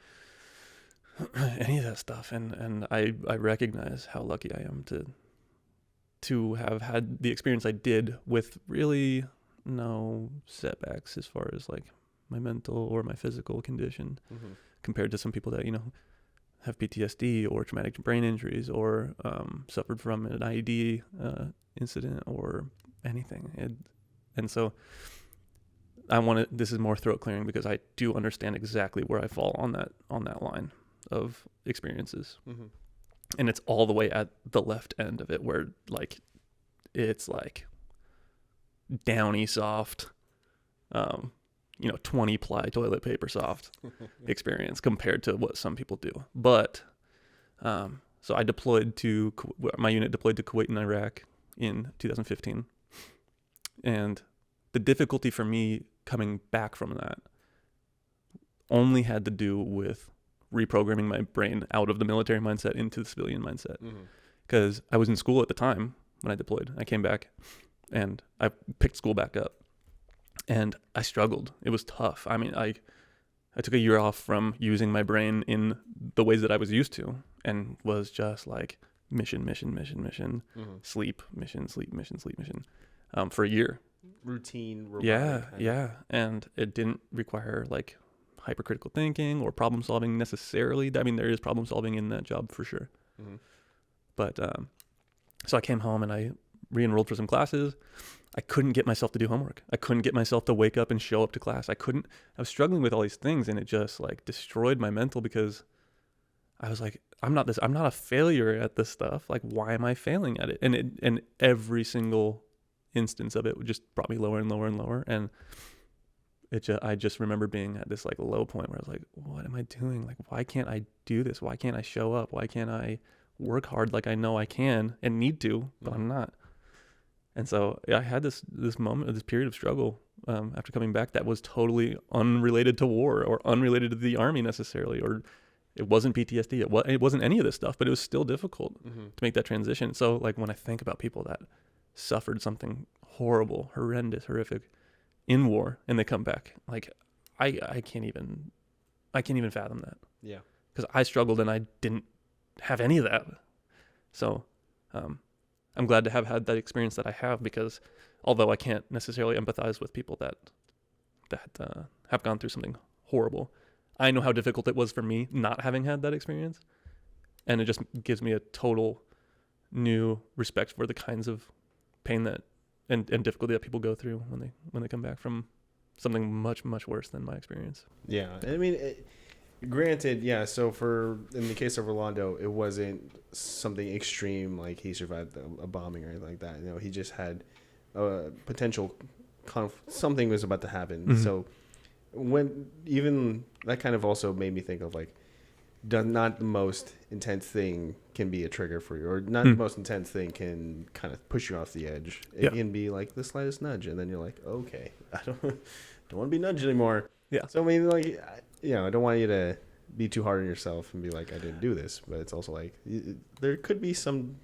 any of that stuff. And I recognize how lucky I am to have had the experience I did with really no setbacks as far as like my mental or my physical condition, mm-hmm. compared to some people that, have PTSD or traumatic brain injuries or suffered from an IED incident or anything. And so this is more throat clearing because I do understand exactly where I fall on that line of experiences. Mm-hmm. And it's all the way at the left end of it where like it's like downy soft 20 ply toilet paper soft experience compared to what some people do. But so I my unit deployed to Kuwait and Iraq in 2015. And the difficulty for me coming back from that only had to do with reprogramming my brain out of the military mindset into the civilian mindset. Because I was in school at the time when I deployed. I came back and I picked school back up. And I struggled. It was tough. I mean, I took a year off from using my brain in the ways that I was used to and was just like mission, mm-hmm. sleep, mission, for a year. Routine. Yeah. And it didn't require like hypercritical thinking or problem solving necessarily. I mean, there is problem solving in that job for sure. Mm-hmm. But so I came home and I re-enrolled for some classes. I couldn't get myself to do homework. I couldn't get myself to wake up and show up to class. I was struggling with all these things, and it just like destroyed my mental because I was like, I'm not a failure at this stuff. Like, why am I failing at it? And every single instance of it just brought me lower and lower and lower. And I just remember being at this like low point where I was like, what am I doing? Like, why can't I do this? Why can't I show up? Why can't I work hard like I know I can and need to, but I'm not? And so I had this moment, this period of struggle after coming back that was totally unrelated to war or unrelated to the army necessarily, or it wasn't PTSD. It wasn't any of this stuff, but it was still difficult to make that transition. So like when I think about people that suffered something horrible, horrendous, horrific in war and they come back, like I can't even fathom that. Yeah. Because I struggled and I didn't have any of that. So I'm glad to have had that experience that I have, because although I can't necessarily empathize with people that have gone through something horrible, I know how difficult it was for me not having had that experience. And it just gives me a total new respect for the kinds of pain that and difficulty that people go through when they come back from something much, much worse than my experience. Yeah. I mean, granted, yeah. So in the case of Orlando, it wasn't something extreme like he survived a bombing or anything like that. You know, he just had a potential something was about to happen. Mm-hmm. So when even that kind of also made me think of like, not the most intense thing can be a trigger for you, or not the most intense thing can kind of push you off the edge. It can be like the slightest nudge, and then you're like, okay, I don't want to be nudged anymore. Yeah. So I mean, like, I don't want you to be too hard on yourself and be like, I didn't do this, but it's also like there could be something.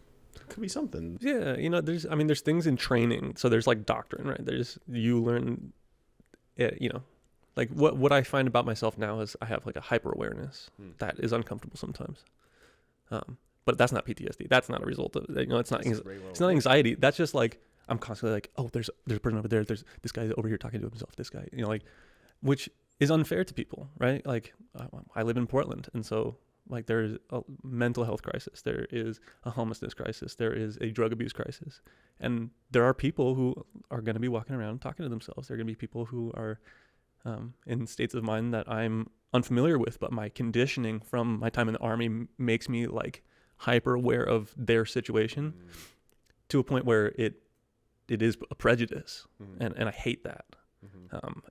Yeah, there's things in training. So there's like doctrine, right? There's you learn, like what I find about myself now is I have like a hyper awareness that is uncomfortable sometimes. But that's not PTSD. That's not a result of it's not anxiety. That's just like I'm constantly like, oh, there's a person over there. There's this guy over here talking to himself. This guy, which is unfair to people, right? Like I live in Portland, and so like there's a mental health crisis, there is a homelessness crisis, there is a drug abuse crisis, and there are people who are going to be walking around talking to themselves. There are going to be people who are in states of mind that I'm unfamiliar with, but my conditioning from my time in the Army makes me like hyper aware of their situation to a point where it is a prejudice, and I hate that.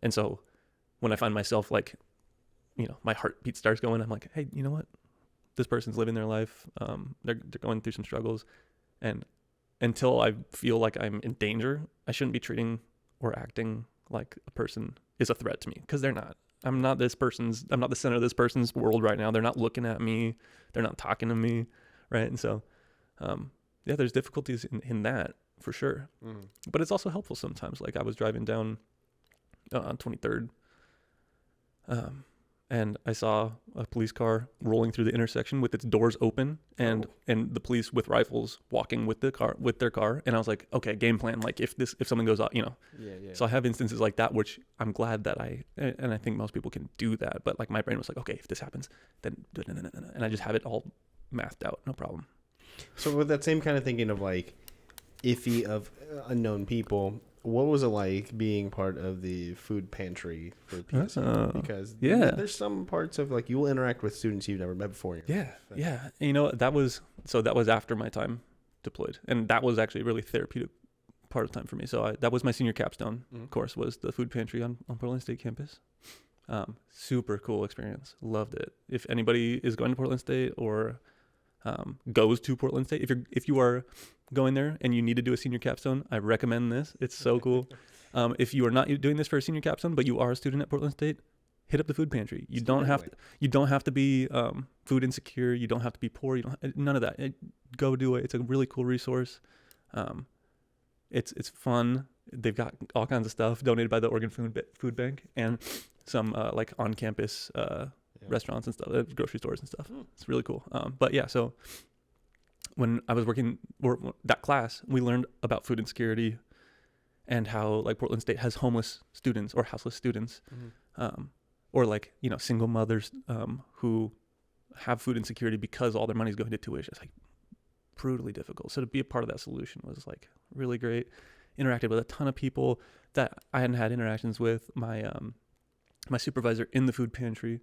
And so when I find myself like, my heartbeat starts going, I'm like, hey, you know what? This person's living their life. They're going through some struggles, and until I feel like I'm in danger, I shouldn't be treating or acting like a person is a threat to me, because they're not. I'm not the center of this person's world right now. They're not looking at me. They're not talking to me, right? And so, there's difficulties in that for sure. But it's also helpful sometimes. Like I was driving down on 23rd, and I saw a police car rolling through the intersection with its doors open, and the police with rifles walking with their car. And I was like, okay, game plan. Like if something goes off, Yeah. So I have instances like that, which I'm glad that and I think most people can do that. But like my brain was like, okay, if this happens, then, and I just have it all mathed out. No problem. So with that same kind of thinking of like iffy of unknown people, what was it like being part of the food pantry for PSU? Because there's some parts of like you will interact with students you've never met before. Yeah. And that was after my time deployed, and that was actually a really therapeutic part of time for me. So that was my senior capstone course, was the food pantry on Portland State campus. Super cool experience. Loved it. If anybody is going to Portland State or goes to Portland State, if you are going there and you need to do a senior capstone, I recommend this. It's so cool. If you are not doing this for a senior capstone, but you are a student at Portland State, hit up the food pantry. You don't have to be food insecure. You don't have to be poor. None of that. Go do it. It's a really cool resource. It's fun. They've got all kinds of stuff donated by the Oregon Food Bank, and some like on campus restaurants and stuff, grocery stores and stuff. It's really cool. But yeah, so when I was working that class, we learned about food insecurity and how like Portland State has homeless students or houseless students, or like single mothers who have food insecurity because all their money's going to tuition. It's like brutally difficult. So to be a part of that solution was like really great. Interacted with a ton of people that I hadn't had interactions with. My supervisor in the food pantry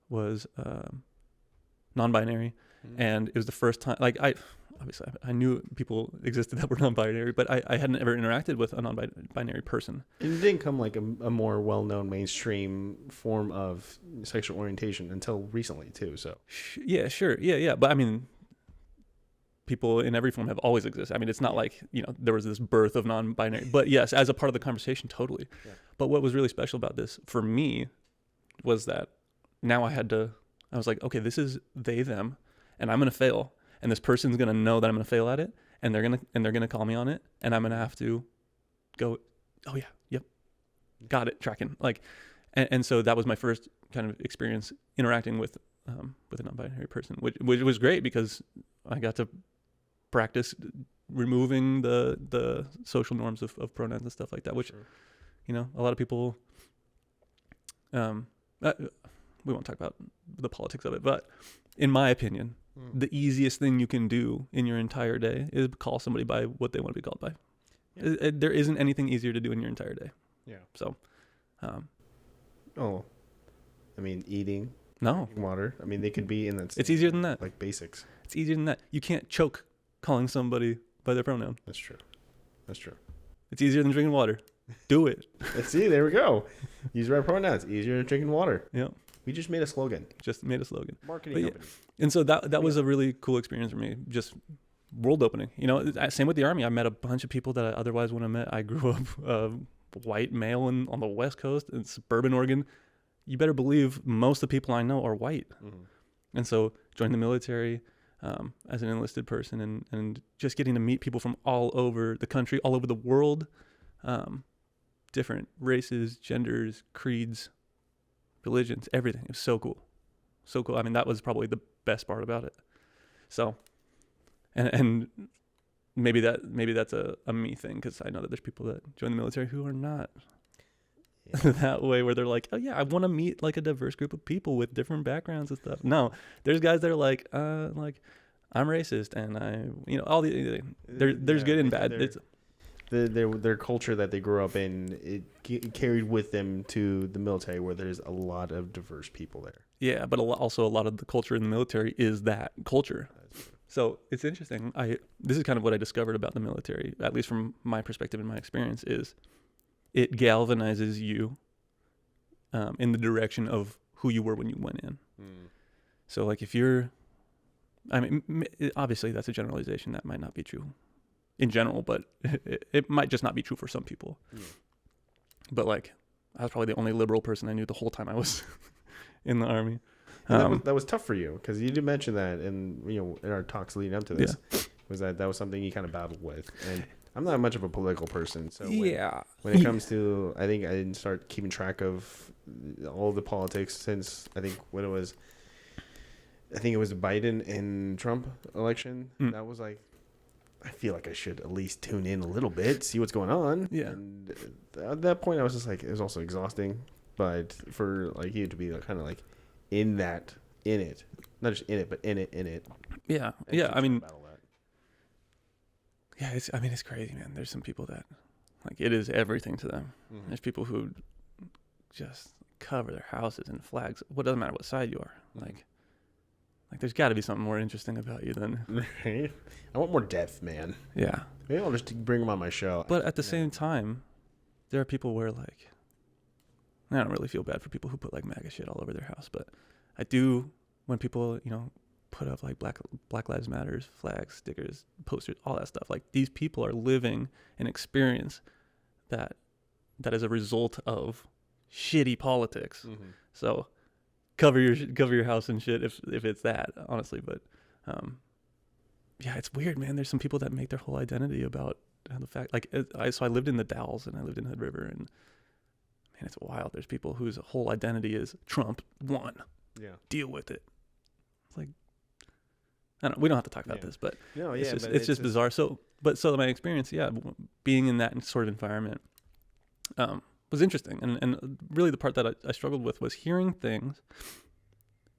was non-binary, and it was the first time. Like I knew people existed that were non-binary, but I hadn't ever interacted with a non-binary person. It didn't come like a more well-known mainstream form of sexual orientation until recently too. So yeah, sure, yeah. But I mean, people in every form have always existed. I mean, it's not like, there was this birth of non-binary, but yes, as a part of the conversation, totally. Yeah. But what was really special about this for me was that now I was like, okay, this is they, them, and I'm going to fail. And this person's going to know that I'm going to fail at it. And they're going to call me on it. And I'm going to have to go, oh yeah, yep, got it, tracking. Like, and so that was my first kind of experience interacting with a non-binary person, which was great because I got to practice removing the social norms of pronouns and stuff like that, which, a lot of people, we won't talk about the politics of it, but in my opinion, the easiest thing you can do in your entire day is call somebody by what they want to be called by. There isn't anything easier to do in your entire day. Yeah. So, I mean, eating. No. Water. I mean, they could be in that. It's easier than that. Like basics. It's easier than that. You can't choke calling somebody by their pronoun. That's true. It's easier than drinking water. Do it. Let's see. There we go. Use the right pronouns. Easier than drinking water. Yeah. We just made a slogan. Marketing company. And so that was a really cool experience for me. Just world opening. You know, same with the Army. I met a bunch of people that I otherwise wouldn't have met. I grew up white male on the West Coast in suburban Oregon. You better believe most of the people I know are white. Mm-hmm. And so joined the military as an enlisted person and just getting to meet people from all over the country, all over the world, different races, genders, creeds, religions, everything. It was so cool. So cool. I mean, that was probably the best part about it. So, and maybe that's a me thing, because I know that there's people that join the military who are not that way, where they're like, oh yeah, I want to meet like a diverse group of people with different backgrounds and stuff. No, there's guys that are like I'm racist, and all there's good and bad. Their culture that they grew up in, it carried with them to the military, where there's a lot of diverse people there. Yeah, but also a lot of the culture in the military is that culture. So it's interesting. This is kind of what I discovered about the military, at least from my perspective and my experience, is it galvanizes you in the direction of who you were when you went in. Mm. So like obviously that's a generalization. That might not be true in general, but it might just not be true for some people. Yeah. But like, I was probably the only liberal person I knew the whole time I was in the Army. That was tough for you, because you did mention that in our talks leading up to this, was that was something you kind of battled with. And I'm not much of a political person, so when it comes to, I think I didn't start keeping track of all the politics since I think it was the Biden and Trump election. That was like, I feel like I should at least tune in a little bit, see what's going on. Yeah. And at that point, I was just like, it was also exhausting. But for like you to be kind of like in it, not just in it, but in it. Yeah. Yeah. I mean, yeah, it's crazy, man. There's some people that like it is everything to them. Mm-hmm. There's people who just cover their houses in flags. What doesn't matter what side you are. Mm-hmm. Like there's got to be something more interesting about you than. Right? I want more depth, man. Yeah. Maybe I'll just bring them on my show. But at the same time, there are people where like, I don't really feel bad for people who put like MAGA shit all over their house, but I do when people, put up like Black Lives Matters, flags, stickers, posters, all that stuff. Like these people are living an experience that is a result of shitty politics. Mm-hmm. So cover your house and shit if it's that, honestly. But yeah, it's weird, man. There's some people that make their whole identity about the fact, like I lived in the Dalles and I lived in Hood River, and man, it's wild. There's people whose whole identity is Trump won. Yeah. Deal with it. It's like, I don't know, we don't have to talk about this, but it's just bizarre. So my experience, being in that sort of environment was interesting. And really the part that I struggled with was hearing things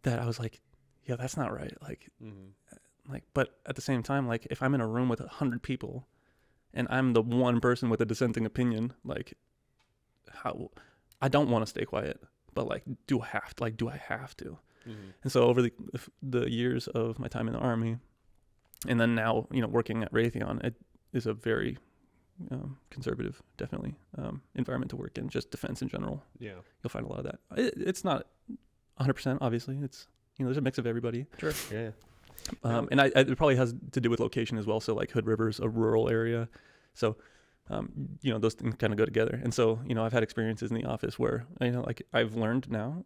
that I was like, yeah, that's not right. Like, but at the same time, like if I'm in a room with 100 people and I'm the one person with a dissenting opinion, like I don't want to stay quiet, but like, do I have to? Mm-hmm. And so over the years of my time in the Army, and then now, working at Raytheon, it is a very conservative, definitely, environment to work in, just defense in general. Yeah. You'll find a lot of that. It's not 100%, obviously. It's, there's a mix of everybody. Sure. Yeah. And it probably has to do with location as well. So like Hood River's a rural area. So, those things kind of go together. And so, I've had experiences in the office where, like I've learned now,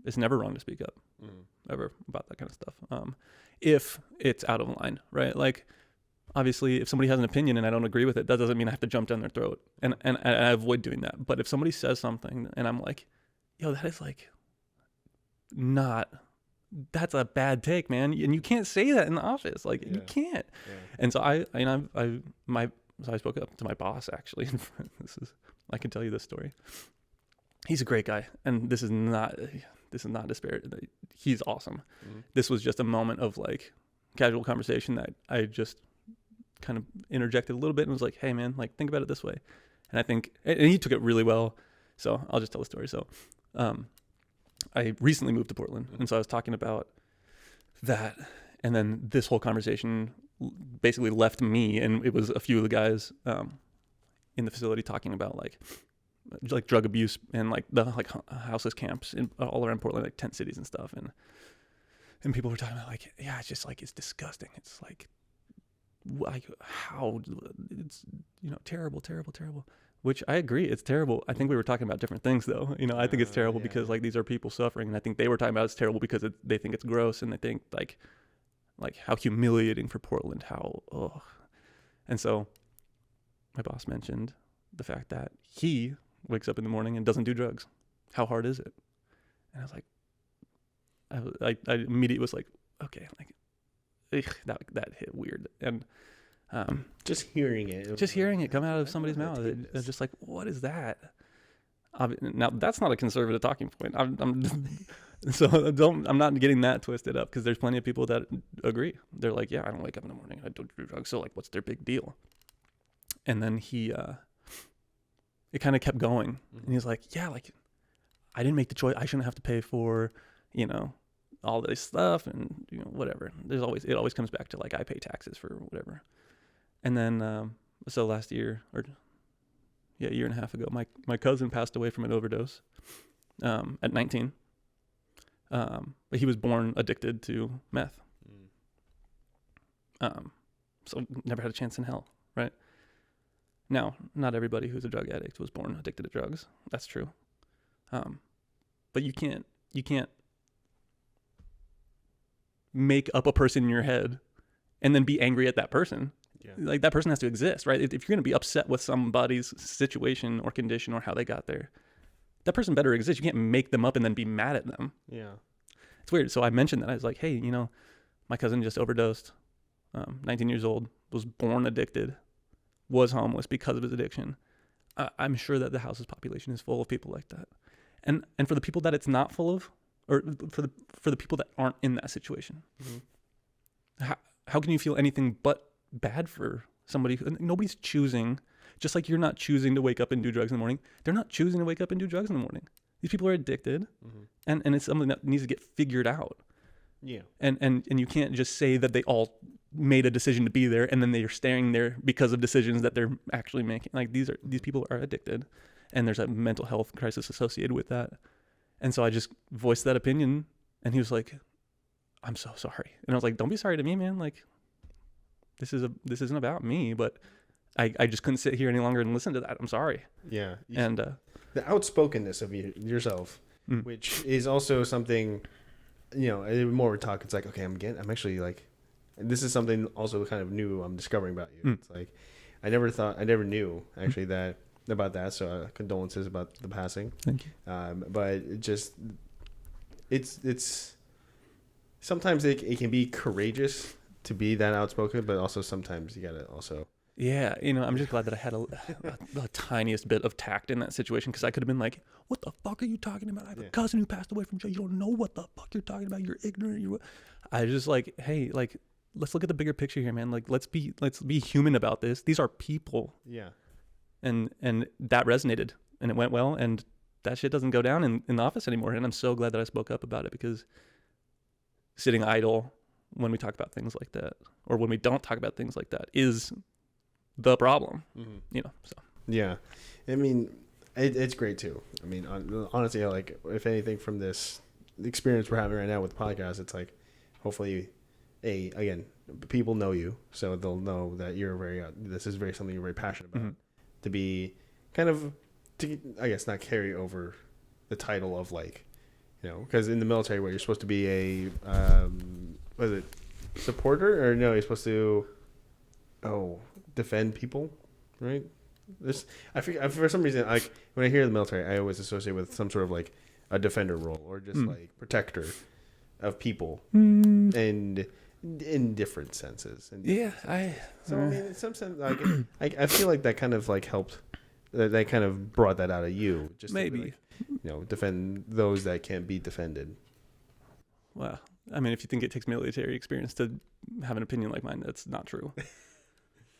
it's never wrong to speak up ever about that kind of stuff. If it's out of line, right? Like obviously if somebody has an opinion and I don't agree with it, that doesn't mean I have to jump down their throat. And I avoid doing that. But if somebody says something and I'm like, yo, that is like that's a bad take, man. And you can't say that in the office. Like you can't. Yeah. And so I spoke up to my boss actually. I can tell you this story. He's a great guy. And this is not disparate. He's awesome. Mm-hmm. This was just a moment of like casual conversation that kind of interjected a little bit and was like, hey man, like think about it this way. And I think, and he took it really well. So I'll just tell the story. So I recently moved to Portland. And so I was talking about that. And then this whole conversation basically left me, and it was a few of the guys in the facility talking about like drug abuse and like the like houseless camps all around Portland, like tent cities and stuff. And people were talking about like, yeah, it's just like, it's disgusting. It's like how it's, you know, terrible, which I agree. It's terrible. I think we were talking about different things though. You know, I think it's terrible because like these are people suffering. And I think they were talking about it's terrible because they think it's gross. And they think like how humiliating for Portland, how, ugh. And so my boss mentioned the fact that he wakes up in the morning and doesn't do drugs. How hard is it? And I was like, I immediately was like, okay, like, that hit weird. And just hearing it come out of somebody's mouth, it's just like, what is that? Now that's not a conservative talking point. I'm not getting that twisted up, because there's plenty of people that agree. They're like, yeah, I don't wake up in the morning, I don't do drugs, so like, what's their big deal? And then it kind of kept going, and he's like, yeah, like, I didn't make the choice. I shouldn't have to pay for, you know, all this stuff, and you know, whatever. It always comes back to like, I pay taxes for whatever. And then so last year, or a year and a half ago, my cousin passed away from an overdose at 19. But he was born addicted to meth. So never had a chance in hell, right? Now, not everybody who's a drug addict was born addicted to drugs. That's true. But you can't make up a person in your head and then be angry at that person. Yeah. Like, that person has to exist, right? If you're going to be upset with somebody's situation or condition or how they got there, that person better exist. You can't make them up and then be mad at them. Yeah. It's weird. So I mentioned that. I was like, hey, you know, my cousin just overdosed, 19 years old, was born addicted, was homeless because of his addiction. I'm sure that the house's population is full of people like that. And for the people that it's not full of, or for the people that aren't in that situation, how can you feel anything but bad for somebody? Nobody's choosing, just like you're not choosing to wake up and do drugs in the morning. They're not choosing to wake up and do drugs in the morning. These people are addicted, and it's something that needs to get figured out. Yeah. And you can't just say that they all made a decision to be there and then they're staying there because of decisions that they're actually making. Like, these people are addicted, and there's a mental health crisis associated with that. And so I just voiced that opinion, and he was like, I'm so sorry. And I was like, don't be sorry to me, man. Like, this isn't about me, but I just couldn't sit here any longer and listen to that. I'm sorry. Yeah. And the outspokenness of yourself, which is also something, you know, the more we talk, it's like, okay, I'm actually like, and this is something also kind of new I'm discovering about you. It's like, I never knew actually about that. So condolences about the passing. Thank you. But it's sometimes it can be courageous to be that outspoken, but also sometimes you gotta also. Yeah, you know, I'm just glad that I had the tiniest bit of tact in that situation, because I could have been like, what the fuck are you talking about? I have a cousin who passed away from jail. You don't know what the fuck you're talking about. You're ignorant. I just like, hey, like, let's look at the bigger picture here, man. Like, let's be human about this. These are people. Yeah. And that resonated, and it went well, and that shit doesn't go down in the office anymore. And I'm so glad that I spoke up about it, because sitting idle when we talk about things like that, or when we don't talk about things like that, is the problem, you know. So yeah, I mean, it's great too. I mean, honestly, like, if anything from this experience we're having right now with the podcast, it's like, hopefully, again, people know you, so they'll know that you're this is something you're very passionate about. To be kind of, I guess, not carry over the title of, like, you know, because in the military, where you're supposed to be a what is it, supporter, or no, you're supposed to defend people, right? I forget, for some reason, like, when I hear the military, I always associate with some sort of like a defender role, or just like protector of people, and in different senses. I mean, in some sense, like, I feel like that kind of like helped. That kind of brought that out of you, just maybe, like, you know, defend those that can't be defended. Well, I mean, if you think it takes military experience to have an opinion like mine, that's not true.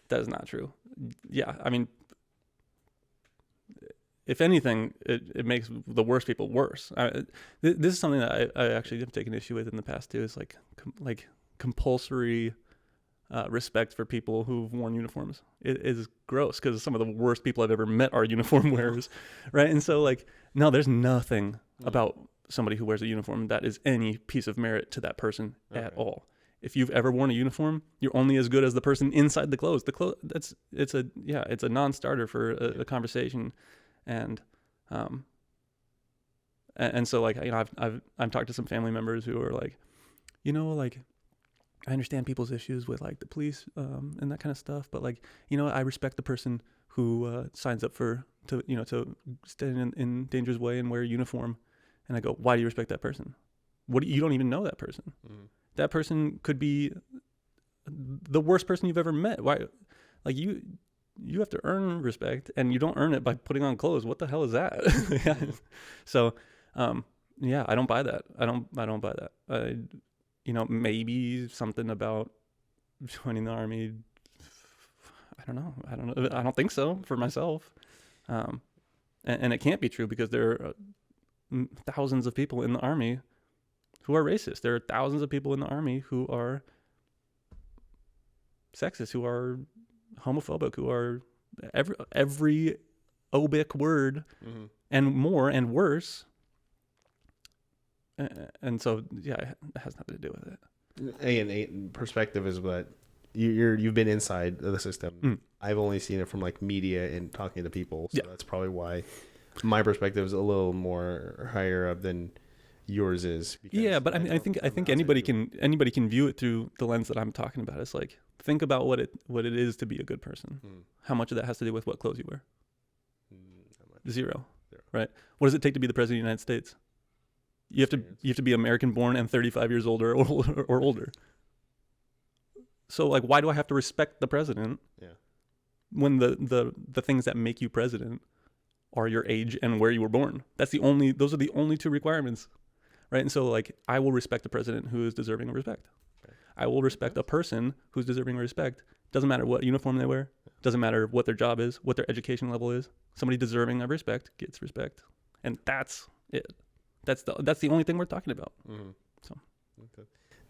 That is not true. Yeah, I mean, if anything, it makes the worst people worse. This is something that I actually have taken issue with in the past too. Is like compulsory respect for people who've worn uniforms. It is gross because some of the worst people I've ever met are uniform wearers, right? And so like, no, there's nothing about somebody who wears a uniform that is any piece of merit to that person at all. If you've ever worn a uniform, you're only as good as the person inside the clothes. It's a non-starter for a conversation, and so like, you know, I've talked to some family members who are like, you know, like, I understand people's issues with like the police and that kind of stuff, but like, you know, I respect the person who signs up to stand in danger's way and wear a uniform. And I go, why do you respect that person? You don't even know that person. That person could be the worst person you've ever met. Why? Like you have to earn respect, and you don't earn it by putting on clothes. What the hell is that? So, I don't buy that. I don't buy that. You know, maybe something about joining the army. I don't know. I don't think so for myself. And it can't be true because there are thousands of people in the army who are racist. There are thousands of people in the army who are sexist, who are homophobic, who are every obic word and more and worse. And so, yeah, it has nothing to do with it. And perspective is what you've been inside of the system. I've only seen it from like media and talking to people. So that's probably why my perspective is a little more higher up than yours is. Yeah, but I mean, I think anybody can view it through the lens that I'm talking about. It's like, think about what it is to be a good person. How much of that has to do with what clothes you wear? Zero. Right? What does it take to be the president of the United States? You have to be American born and 35 years older or older. So like, why do I have to respect the president? When the things that make you president are your age and where you were born. Those are the only two requirements. Right? And so like, I will respect the president who is deserving of respect. I will respect a person who's deserving of respect. Doesn't matter what uniform they wear. Doesn't matter what their job is, what their education level is. Somebody deserving of respect gets respect. And that's it. That's the only thing we're talking about. So,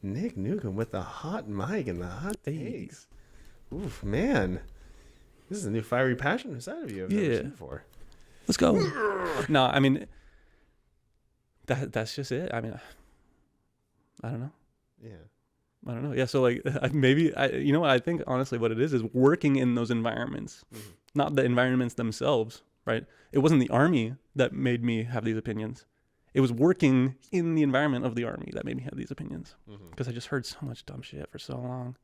Nick Newcom with the hot mic and the hot takes. Oof, man, this is a new fiery passion inside of you. I've never seen before. Let's go. No, I mean, that's just it. I mean, I don't know. I don't know. Yeah. So like, you know what I think honestly what it is working in those environments, not the environments themselves. Right. It wasn't the army that made me have these opinions. It was working in the environment of the army that made me have these opinions, because I just heard so much dumb shit for so long,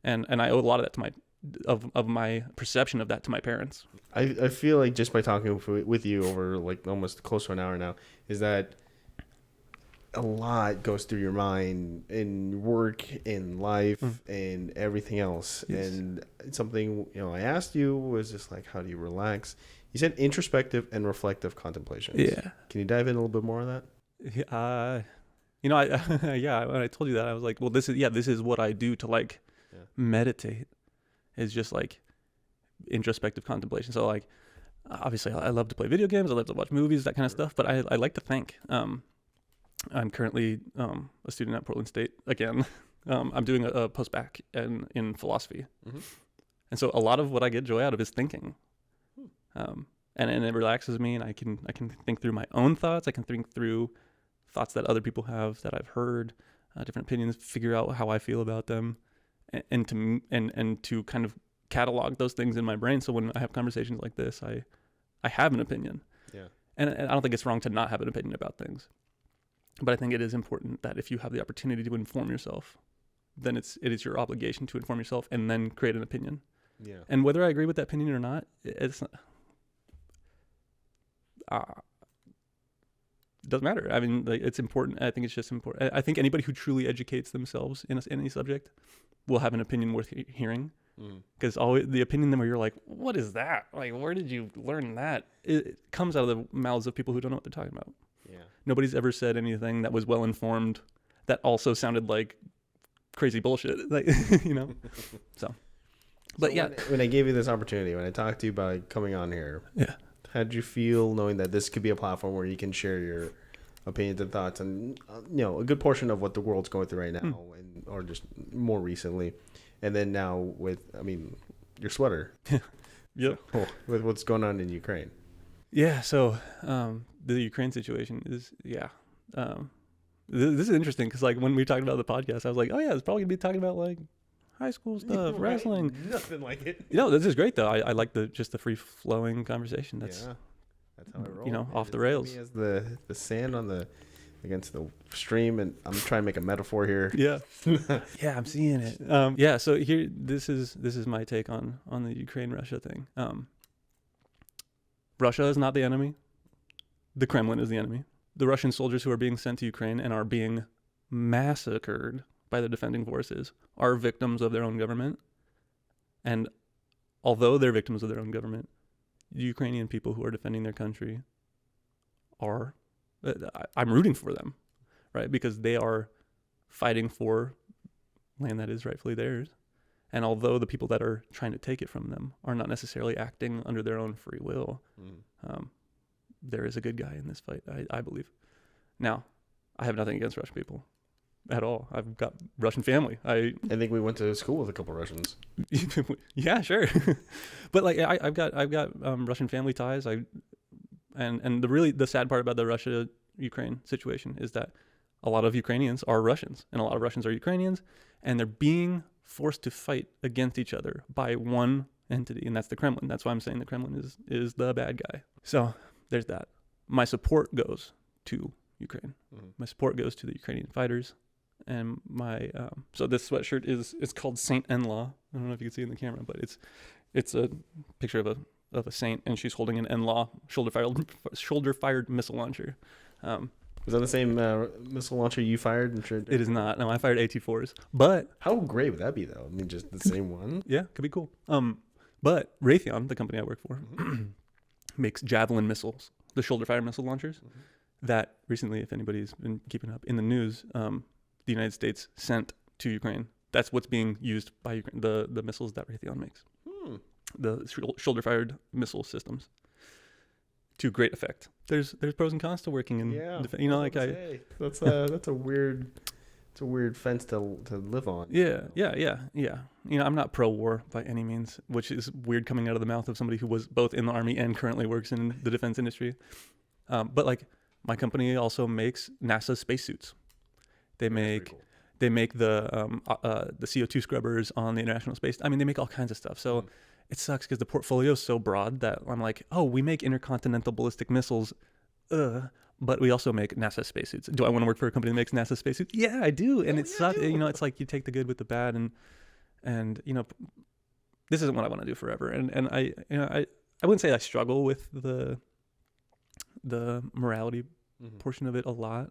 and I owe a lot of that to my perception of that to my parents. I feel like just by talking with you over like almost close to an hour now, is that a lot goes through your mind in work, in life, and everything else. Yes. And something I asked you was just like, how do you relax? You said introspective and reflective contemplations. Yeah. Can you dive in a little bit more on that? I when I told you that, I was like, well, this is what I do to like meditate. Is just like introspective contemplation. So like, obviously I love to play video games. I love to watch movies, that kind of stuff. But I like to think. I'm currently a student at Portland State again. I'm doing a post-bac in philosophy. And so a lot of what I get joy out of is thinking. And it relaxes me, and I can think through my own thoughts. I can think through thoughts that other people have that I've heard, different opinions, figure out how I feel about them, and to kind of catalog those things in my brain. So when I have conversations like this, I have an opinion. Yeah. And I don't think it's wrong to not have an opinion about things, but I think it is important that if you have the opportunity to inform yourself, then it is your obligation to inform yourself and then create an opinion. Yeah. And whether I agree with that opinion or not, it doesn't matter. I mean, like, it's important. I think it's just important. I think anybody who truly educates themselves in any subject will have an opinion worth hearing. Because always the opinion where you're like, what is that? Like, where did you learn that? It comes out of the mouths of people who don't know what they're talking about. Yeah. Nobody's ever said anything that was well informed that also sounded like crazy bullshit. Like, So But so when I gave you this opportunity, when I talked to you about coming on here, how did you feel knowing that this could be a platform where you can share your opinions and thoughts and a good portion of what the world's going through right now, or just more recently, and then now with your sweater, with what's going on in Ukraine. Yeah. So the Ukraine situation is this is interesting because like when we talked about the podcast, I was like, oh yeah, it's probably gonna be talking about like high school stuff, wrestling. Nothing like it. This is great though. I like just the free flowing conversation. That's how I roll. Off the rails. Me as the sand on against the stream, and I'm trying to make a metaphor here. Yeah, yeah, I'm seeing it. So here, this is my take on the Ukraine-Russia thing. Russia is not the enemy. The Kremlin is the enemy. The Russian soldiers who are being sent to Ukraine and are being massacred by the defending forces are victims of their own government. And although they're victims of their own government, the Ukrainian people who are defending their country I'm rooting for them, right? Because they are fighting for land that is rightfully theirs. And although the people that are trying to take it from them are not necessarily acting under their own free will, there is a good guy in this fight, I believe. Now, I have nothing against Russian people at all. I've got Russian family. I think we went to school with a couple Russians. Yeah, sure. But like I've got Russian family ties. And the sad part about the Russia-Ukraine situation is that a lot of Ukrainians are Russians and a lot of Russians are Ukrainians, and they're being forced to fight against each other by one entity, and that's the Kremlin. That's why I'm saying the Kremlin is the bad guy. So there's that. My support goes to Ukraine. My support goes to the Ukrainian fighters. And my so this sweatshirt it's called Saint Enlaw. I don't know if you can see it in the camera, but it's a picture of a saint, and she's holding an Enlaw shoulder fired missile launcher. Is that the same missile launcher you fired? It is not. No, I fired AT-4s. But how great would that be, though? I mean, just the same one. Yeah, could be cool. But Raytheon, the company I work for, makes Javelin missiles, the shoulder fired missile launchers. That recently, if anybody's been keeping up in the news, the United States sent to Ukraine. That's what's being used by Ukraine, the missiles that Raytheon makes. The shoulder-fired missile systems. To great effect. There's pros and cons to working in that's a weird fence to live on. Yeah. I'm not pro-war by any means, which is weird coming out of the mouth of somebody who was both in the Army and currently works in the defense industry. But like my company also makes NASA spacesuits. They make the CO2 scrubbers on the International Space. I mean, they make all kinds of stuff. So it sucks because the portfolio is so broad that I'm like, oh, we make intercontinental ballistic missiles, but we also make NASA spacesuits. Do I want to work for a company that makes NASA spacesuits? Yeah, I do. And it sucks. It's like you take the good with the bad, and this isn't what I want to do forever. And I wouldn't say I struggle with the morality portion of it a lot.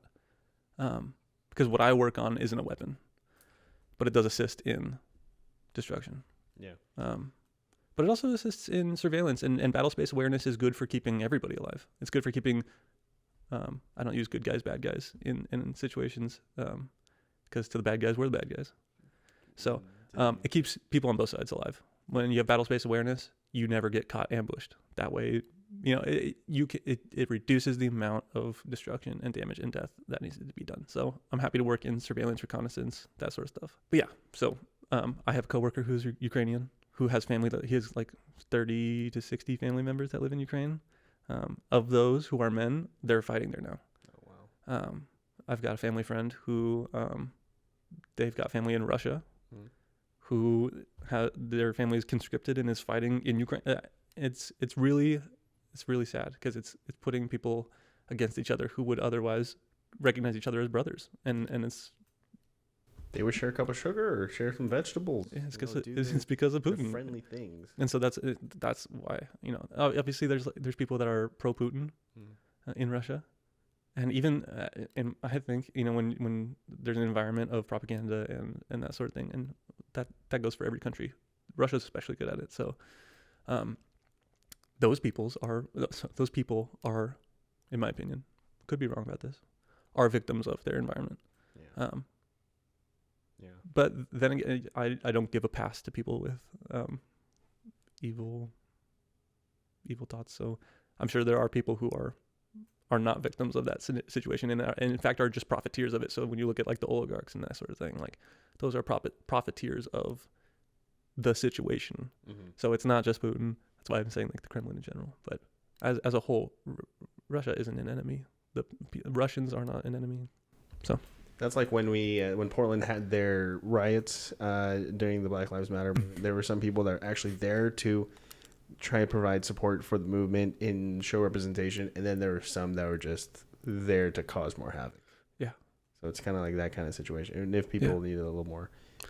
Because what I work on isn't a weapon, but it does assist in destruction. Yeah. But it also assists in surveillance, and battle space awareness is good for keeping everybody alive. It's good for keeping, I don't use good guys, bad guys in situations, because to the bad guys, we're the bad guys. So it keeps people on both sides alive. When you have battle space awareness, you never get caught ambushed. That way, it reduces the amount of destruction and damage and death that needs to be done. So I'm happy to work in surveillance, reconnaissance, that sort of stuff. But yeah, so I have a coworker who's Ukrainian who has family he has like 30 to 60 family members that live in Ukraine. Of those who are men, they're fighting there now. Oh wow. I've got a family friend who they've got family in Russia who their family is conscripted and is fighting in Ukraine. It's really sad because it's putting people against each other who would otherwise recognize each other as brothers, and it's they would share a cup of sugar or share some vegetables. Yeah, it's because of Putin. Friendly things, and so that's why obviously there's people that are pro Putin in Russia, and even and I think when there's an environment of propaganda and that sort of thing, and that goes for every country. Russia's especially good at it. So. Those people are, in my opinion, could be wrong about this, are victims of their environment. Yeah. But then again, I don't give a pass to people with evil thoughts. So I'm sure there are people who are not victims of that situation, and in fact are just profiteers of it. So when you look at like the oligarchs and that sort of thing, like those are profiteers of the situation. So it's not just Putin. That's why I'm saying like the Kremlin in general. But as a whole, Russia isn't an enemy. The Russians are not an enemy. So that's like when Portland had their riots during the Black Lives Matter. There were some people that are actually there to try and provide support for the movement in show representation, and then there were some that were just there to cause more havoc. Yeah. So it's kind of like that kind of situation. And if people need a little more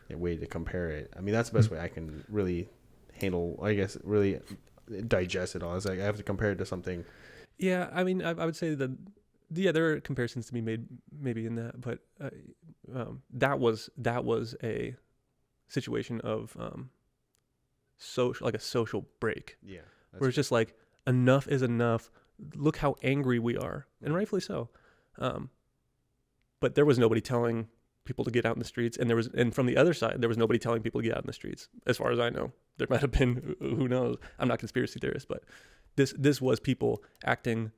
way to compare it, I mean, that's the best way I can really handle, I guess, really digest it all. It's like I have to compare it to something. Yeah, I mean, I would say that, there are comparisons to be made maybe in that, but that was a situation of a social break. Yeah. Where it's just like, enough is enough. Look how angry we are, and rightfully so. But there was nobody telling people to get out in the streets, and from the other side, there was nobody telling people to get out in the streets. As far as I know, there might have been, who knows? I'm not a conspiracy theorist, but this was people acting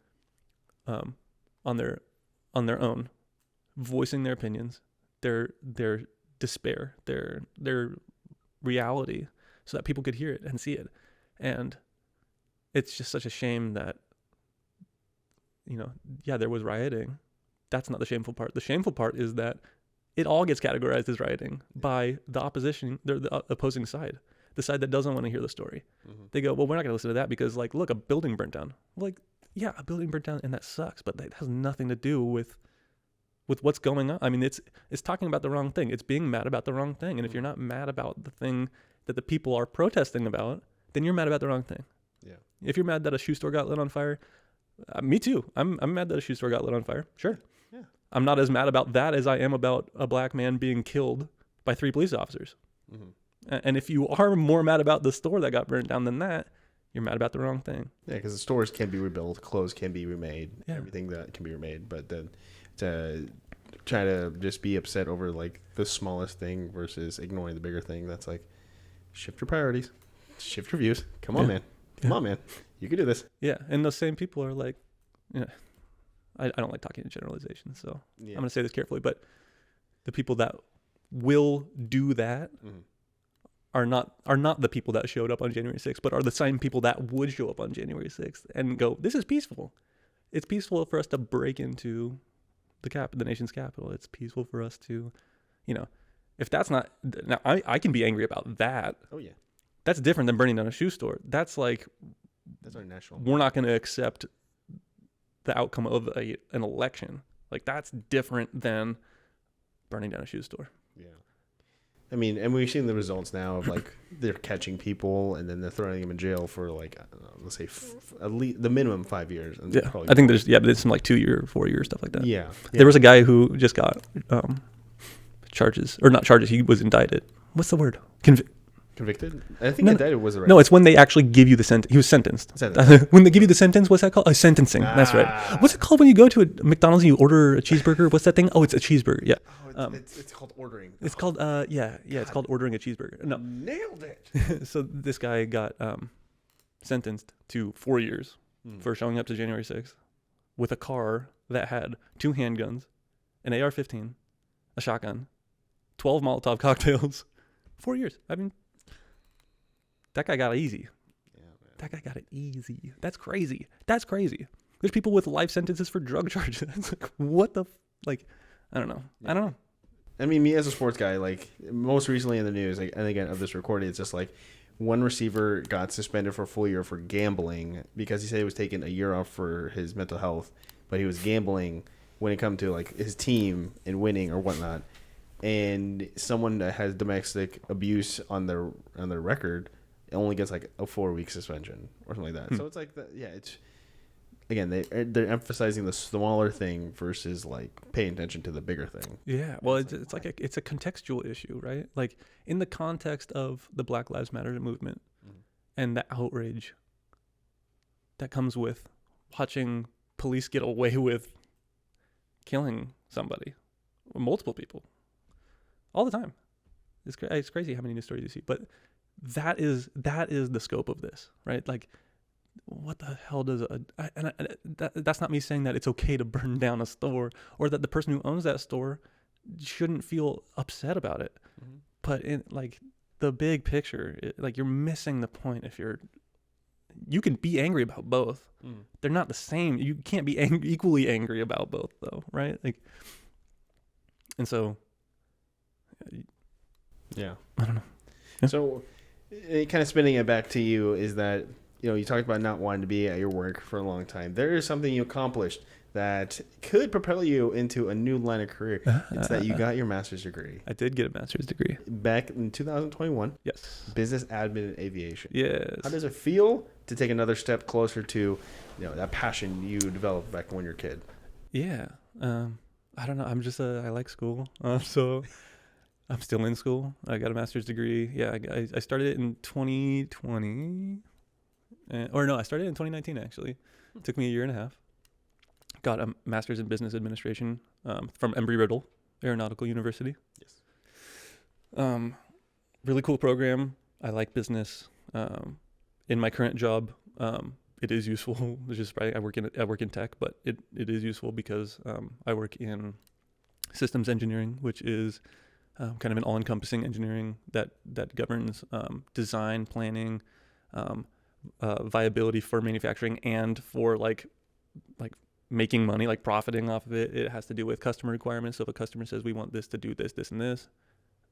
on their own, voicing their opinions, their despair, their reality, so that people could hear it and see it. And it's just such a shame that, there was rioting. That's not the shameful part. The shameful part is that it all gets categorized as rioting by the opposition, the opposing side, the side that doesn't want to hear the story. They go, well, we're not going to listen to that because, like, look, a building burnt down. Like, yeah, a building burnt down, and that sucks, but that has nothing to do with what's going on. I mean, it's talking about the wrong thing. It's being mad about the wrong thing. And if you're not mad about the thing that the people are protesting about, then you're mad about the wrong thing. Yeah. If you're mad that a shoe store got lit on fire, me too. I'm mad that a shoe store got lit on fire. Sure. Yeah. I'm not as mad about that as I am about a black man being killed by 3 police officers. And if you are more mad about the store that got burned down than that, you're mad about the wrong thing. Yeah, because the stores can be rebuilt, clothes can be remade, everything that can be remade. But then to try to just be upset over like the smallest thing versus ignoring the bigger thing, that's like, shift your priorities, shift your views. Come on, man. Come on, man. You can do this. Yeah, and those same people are like, I don't like talking in generalizations, so I'm going to say this carefully, but the people that will do that are not the people that showed up on January 6th, but are the same people that would show up on January 6th and go, this is peaceful. It's peaceful for us to break into the nation's capital. It's peaceful for us to, if that's not, now I can be angry about that. Oh yeah. That's different than burning down a shoe store. That's like, that's our national. We're not going to accept the outcome of an election. Like, that's different than burning down a shoe store. Yeah. I mean, and we've seen the results now of like they're catching people and then they're throwing them in jail for like, I don't know, let's say at least the minimum 5 years. And I think there's some like 2 year, 4 year stuff like that. Yeah. There was a guy who just got charges, or not charges. He was indicted. What's the word? Convicted? I think indicted was the right. No, it's when they actually give you the sentence. He was sentenced. When they give you the sentence, what's that called? Sentencing. That's right. What's it called when you go to a McDonald's and you order a cheeseburger? What's that thing? Oh, it's a cheeseburger. Yeah. It's called ordering. It's called it's called ordering a cheeseburger. No. Nailed it. So this guy got sentenced to 4 years for showing up to January 6th with a car that had 2 handguns, an AR-15, a shotgun, 12 Molotov cocktails. 4 years. I mean, that guy got it easy. Yeah, man. That guy got it easy. That's crazy. There's people with life sentences for drug charges. It's like, what the, I don't know. Yeah. I don't know. I mean, me as a sports guy, like most recently in the news, like, and again of this recording, it's just like one receiver got suspended for a full year for gambling because he said he was taking a year off for his mental health, but he was gambling when it come to like his team and winning or whatnot. And someone that has domestic abuse on their record only gets like a 4-week suspension or something like that. So it's like it's again they're emphasizing the smaller thing versus like paying attention to the bigger thing. Yeah, well, it's like it's a contextual issue, right? Like in the context of the Black Lives Matter movement and the outrage that comes with watching police get away with killing somebody, or multiple people, all the time. It's crazy how many news stories you see, but that is the scope of this, right? Like, what the hell does that's not me saying that it's okay to burn down a store or that the person who owns that store shouldn't feel upset about it. Mm-hmm. But in like the big picture, like you're missing the point if you can be angry about both. They're not the same. You can't be equally angry about both though, right? Like, and so, yeah, I don't know. Yeah. So, kind of spinning it back to you is that, you talked about not wanting to be at your work for a long time. There is something you accomplished that could propel you into a new line of career. It's that you got your master's degree. I did get a master's degree. Back in 2021. Yes. Business admin and aviation. Yes. How does it feel to take another step closer to, that passion you developed back when you were a kid? Yeah. I don't know. I'm just I like school. So I'm still in school. I got a master's degree. Yeah. I started it in 2020. I started it in 2019 actually. It took me a year and a half. Got a master's in business administration from Embry-Riddle Aeronautical University. Yes. Really cool program. I like business. In my current job, it is useful. It's just I work in tech, but it is useful because I work in systems engineering, which is kind of an all-encompassing engineering that governs design, planning, viability for manufacturing, and for like making money, like profiting off of it. It has to do with customer requirements. So if a customer says we want this to do this, this, and this,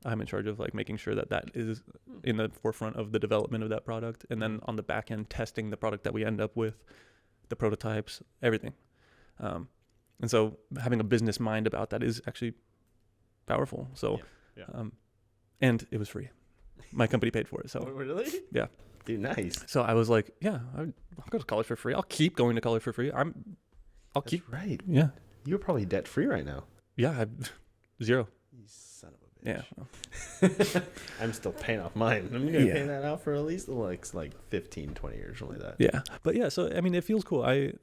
I'm in charge of like making sure that is in the forefront of the development of that product. And then on the back end, testing the product that we end up with, the prototypes, everything. And so having a business mind about that is actually powerful. So, and it was free. My company paid for it. So really? Yeah. Dude, nice. So I was like, yeah, I'll go to college for free. I'll keep going to college for free. That's keep right. Yeah. You're probably debt free right now. Yeah, I've zero. You son of a bitch. Yeah. I'm still paying off mine. I'm gonna pay that out for at least like 15, 20 years, something like that. Yeah. But yeah, so I mean it feels cool. There's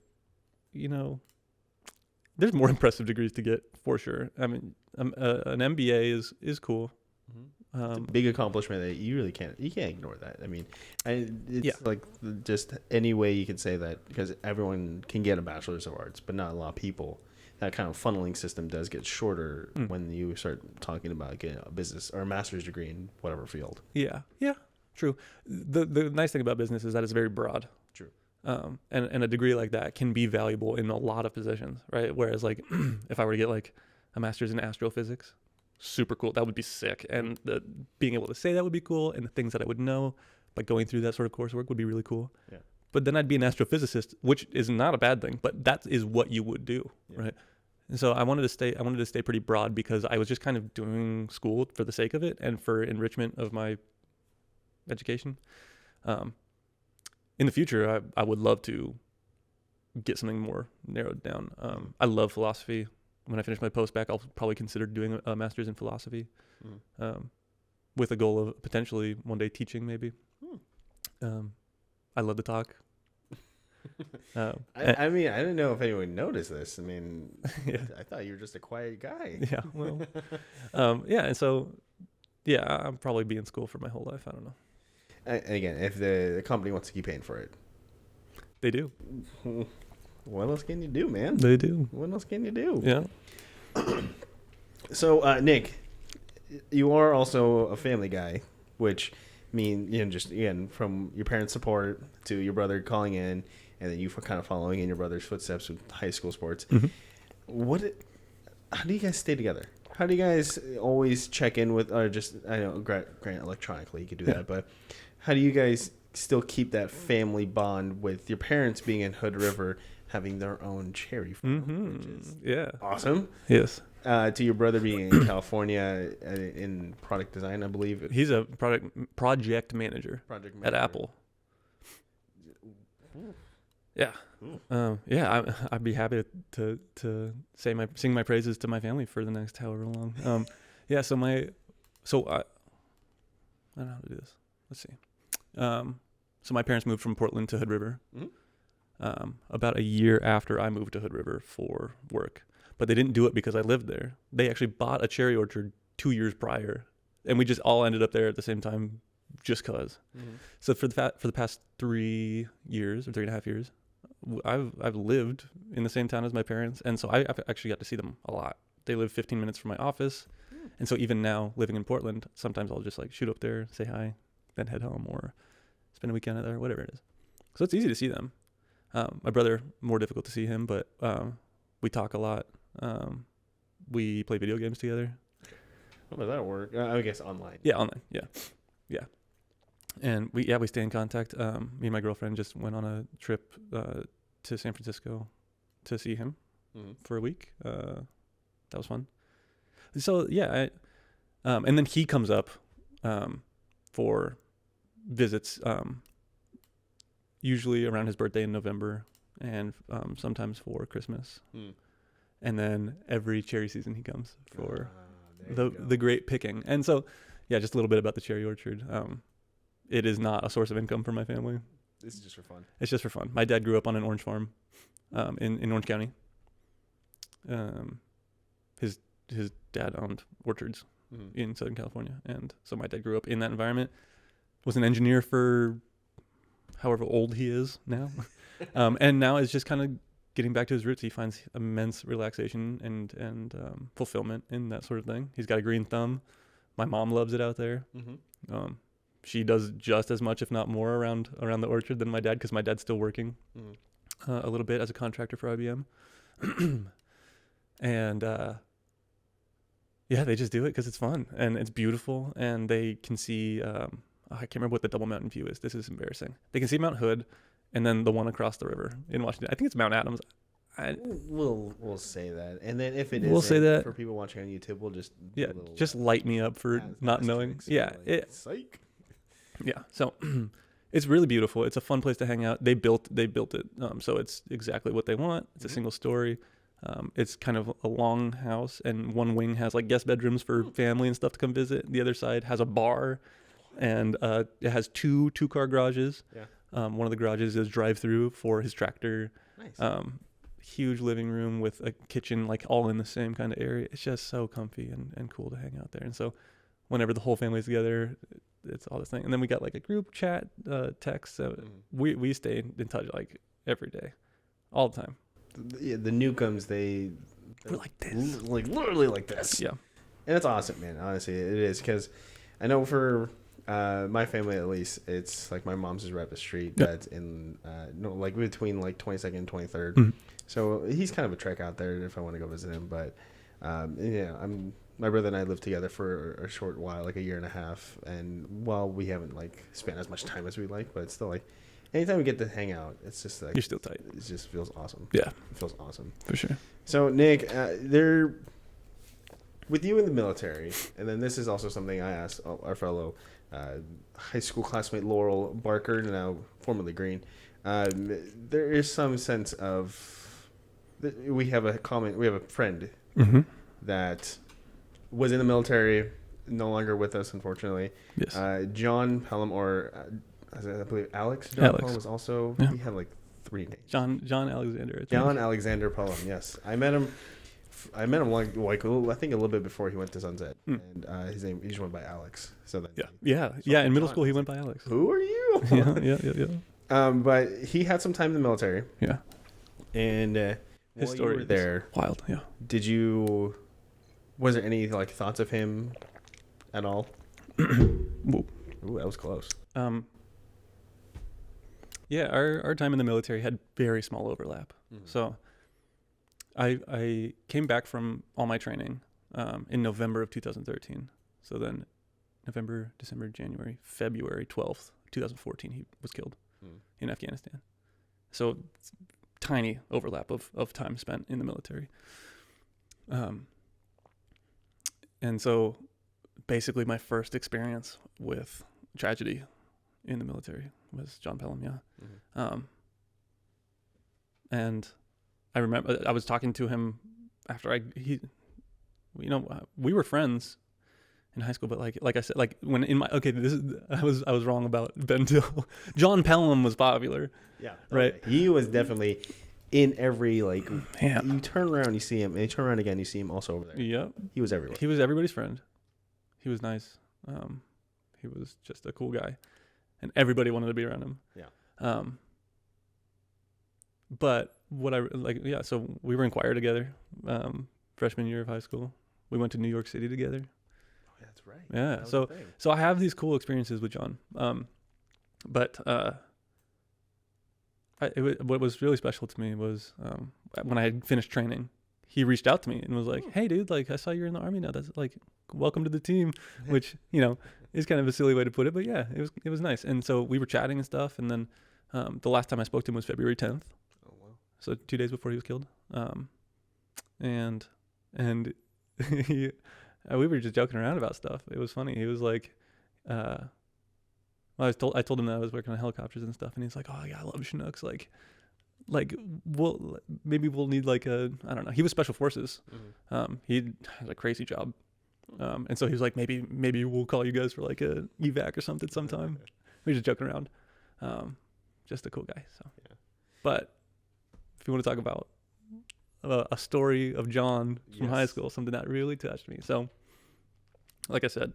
more impressive degrees to get for sure. I mean, an MBA is cool. Mm-hmm. It's a big accomplishment that you really can't ignore that. I mean, it's like just any way you can say that, because everyone can get a bachelor's of arts, but not a lot of people. That kind of funneling system does get shorter when you start talking about getting a business or a master's degree in whatever field. Yeah, true. The nice thing about business is that it's very broad. True. And a degree like that can be valuable in a lot of positions, right? Whereas like if I were to get like a master's in astrophysics, super cool. That would be sick. And being able to say that would be cool. And the things that I would know by going through that sort of coursework would be really cool. Yeah. But then I'd be an astrophysicist, which is not a bad thing, but that is what you would do. Yeah. Right. And so I wanted to stay pretty broad because I was just kind of doing school for the sake of it and for enrichment of my education. In the future, I would love to get something more narrowed down. I love philosophy. When I finish my post-bac, I'll probably consider doing a master's in philosophy, with a goal of potentially one day teaching, maybe. I love to talk. I mean, I didn't know if anyone noticed this. I mean, I thought you were just a quiet guy. Yeah, well, and so, I'll probably be in school for my whole life. I don't know. And again, if the company wants to keep paying for it. They do. What else can you do, man? They do. What else can you do? Yeah. So, Nick, you are also a family guy, which means, just again, from your parents' support to your brother calling in, and then you kind of following in your brother's footsteps with high school sports. Mm-hmm. How do you guys stay together? How do you guys always check in with, or just, I know, granted, electronically, you could do that, but how do you guys still keep that family bond with your parents being in Hood River, having their own cherry farm, which is awesome? Yes. To your brother being in California in product design, I believe. He's a project manager at Apple. Yeah. I'd be happy to sing my praises to my family for the next however long. I don't know how to do this. Let's see. So my parents moved from Portland to Hood River. Mm-hmm. About a year after I moved to Hood River for work. But they didn't do it because I lived there. They actually bought a cherry orchard 2 years prior. And we just all ended up there at the same time just cause. So for the past 3 years or 3.5 years, I've lived in the same town as my parents, and so I've actually got to see them a lot. They live 15 minutes from my office, and so even now living in Portland, sometimes I'll just like shoot up there, say hi, then head home or spend a weekend there, whatever it is. So it's easy to see them. My brother, more difficult to see him, but we talk a lot. We play video games together. How does that work? I guess online. Yeah, online. Yeah. And we stay in contact. Me and my girlfriend just went on a trip to San Francisco to see him for a week. That was fun. So yeah, and then he comes up for visits, usually around his birthday in November, and sometimes for Christmas. And then every cherry season he comes for the great picking. And so, yeah, just a little bit about the cherry orchard. It is not a source of income for my family. This is just for fun. It's just for fun. My dad grew up on an orange farm in Orange County. His dad owned orchards in Southern California. And so my dad grew up in that environment, was an engineer for however old he is now. And now is just kind of getting back to his roots. He finds immense relaxation and fulfillment in that sort of thing. He's got a green thumb. My mom loves it out there. She does just as much, if not more, around the orchard than my dad, because my dad's still working a little bit as a contractor for IBM. And yeah, they just do it because it's fun and it's beautiful, and they can see. I can't remember what the double mountain view is. This is embarrassing. They can see Mount Hood, and then the one across the river in Washington. I think it's Mount Adams. We'll say that, and then if it is, we'll say that for people watching on YouTube, we'll just just light me up for not knowing. Yeah, psych. Yeah, so it's really beautiful. It's a fun place to hang out. They built it, so it's exactly what they want. It's a single story. It's kind of a long house, and one wing has like guest bedrooms for family and stuff to come visit. The other side has a bar, and it has two car garages. Yeah. One of the garages is drive-through for his tractor. Nice. Huge living room with a kitchen, like all in the same kind of area. It's just so comfy and cool to hang out there. And so whenever the whole family's together, it's all this thing. And then we got like a group chat text. So we stay in touch like every day, all the time. The Newcoms, we're like this. Like literally like this. Yeah. And it's awesome, man. Honestly, it is, because I know for my family at least, it's like my mom's is right up the street. That's in like between like 22nd and 23rd. So he's kind of a trek out there if I want to go visit him. But my brother and I lived together for a short while, like a year and a half, and while we haven't like spent as much time as we like, but it's still like anytime we get to hang out, it's just like you're still tight. It just feels awesome. Yeah, it feels awesome for sure. So Nick, they're with you in the military, and then this is also something I asked our fellow high school classmate Laurel Barker, now formerly Green. There is some sense of we have a friend that was in the military, no longer with us, unfortunately. Yes. John Pelham, or I believe Alex. Pelham was also. Yeah. He had like 3 names. John Alexander. I think. John Alexander Pelham. Yes, I met him like I think a little bit before he went to Sunset, and his name he just went by Alex. So then in middle school he went by Alex. Who are you? yeah. But he had some time in the military. Yeah. And his story there, wild. Yeah. Was there any like thoughts of him at all? Ooh, that was close. Yeah, our time in the military had very small overlap. So I came back from all my training in November of 2013. So then November, December, January, February 12th, 2014, he was killed in Afghanistan. So tiny overlap of time spent in the military. And so basically my first experience with tragedy in the military was John Pelham, and I remember I was talking to him after we were friends in high school, but like I said, like when in my I was wrong about Ben Till. John Pelham was popular. Yeah. Right. Okay. He was definitely in every you turn around, you see him, and you turn around again, you see him also over there. Yep. He was everywhere. He was everybody's friend. He was nice. He He was just a cool guy, and everybody wanted to be around him. Yeah. But what I like, yeah. So we were in choir together, freshman year of high school. We went to New York City together. Oh, that's right. Yeah. That was So the thing. so I have these cool experiences with John. But what was really special to me was when I had finished training, he reached out to me and was like, "Hey, dude, like I saw you're in the Army now. That's like welcome to the team," which is kind of a silly way to put it, but yeah, it was nice. And so we were chatting and stuff, and then the last time I spoke to him was February 10th. Oh wow! So 2 days before he was killed. And he, we were just joking around about stuff. It was funny. He was like, well, I told him that I was working on helicopters and stuff, and he's like, "Oh yeah, I love Chinooks. Like maybe we'll need like I don't know." He was special forces. Mm-hmm. He had a crazy job. And so he was like, maybe we'll call you guys for like a evac or something sometime. We were just joking around. Just a cool guy. So, yeah. But if you want to talk about a story of John from high school, something that really touched me. So, like I said,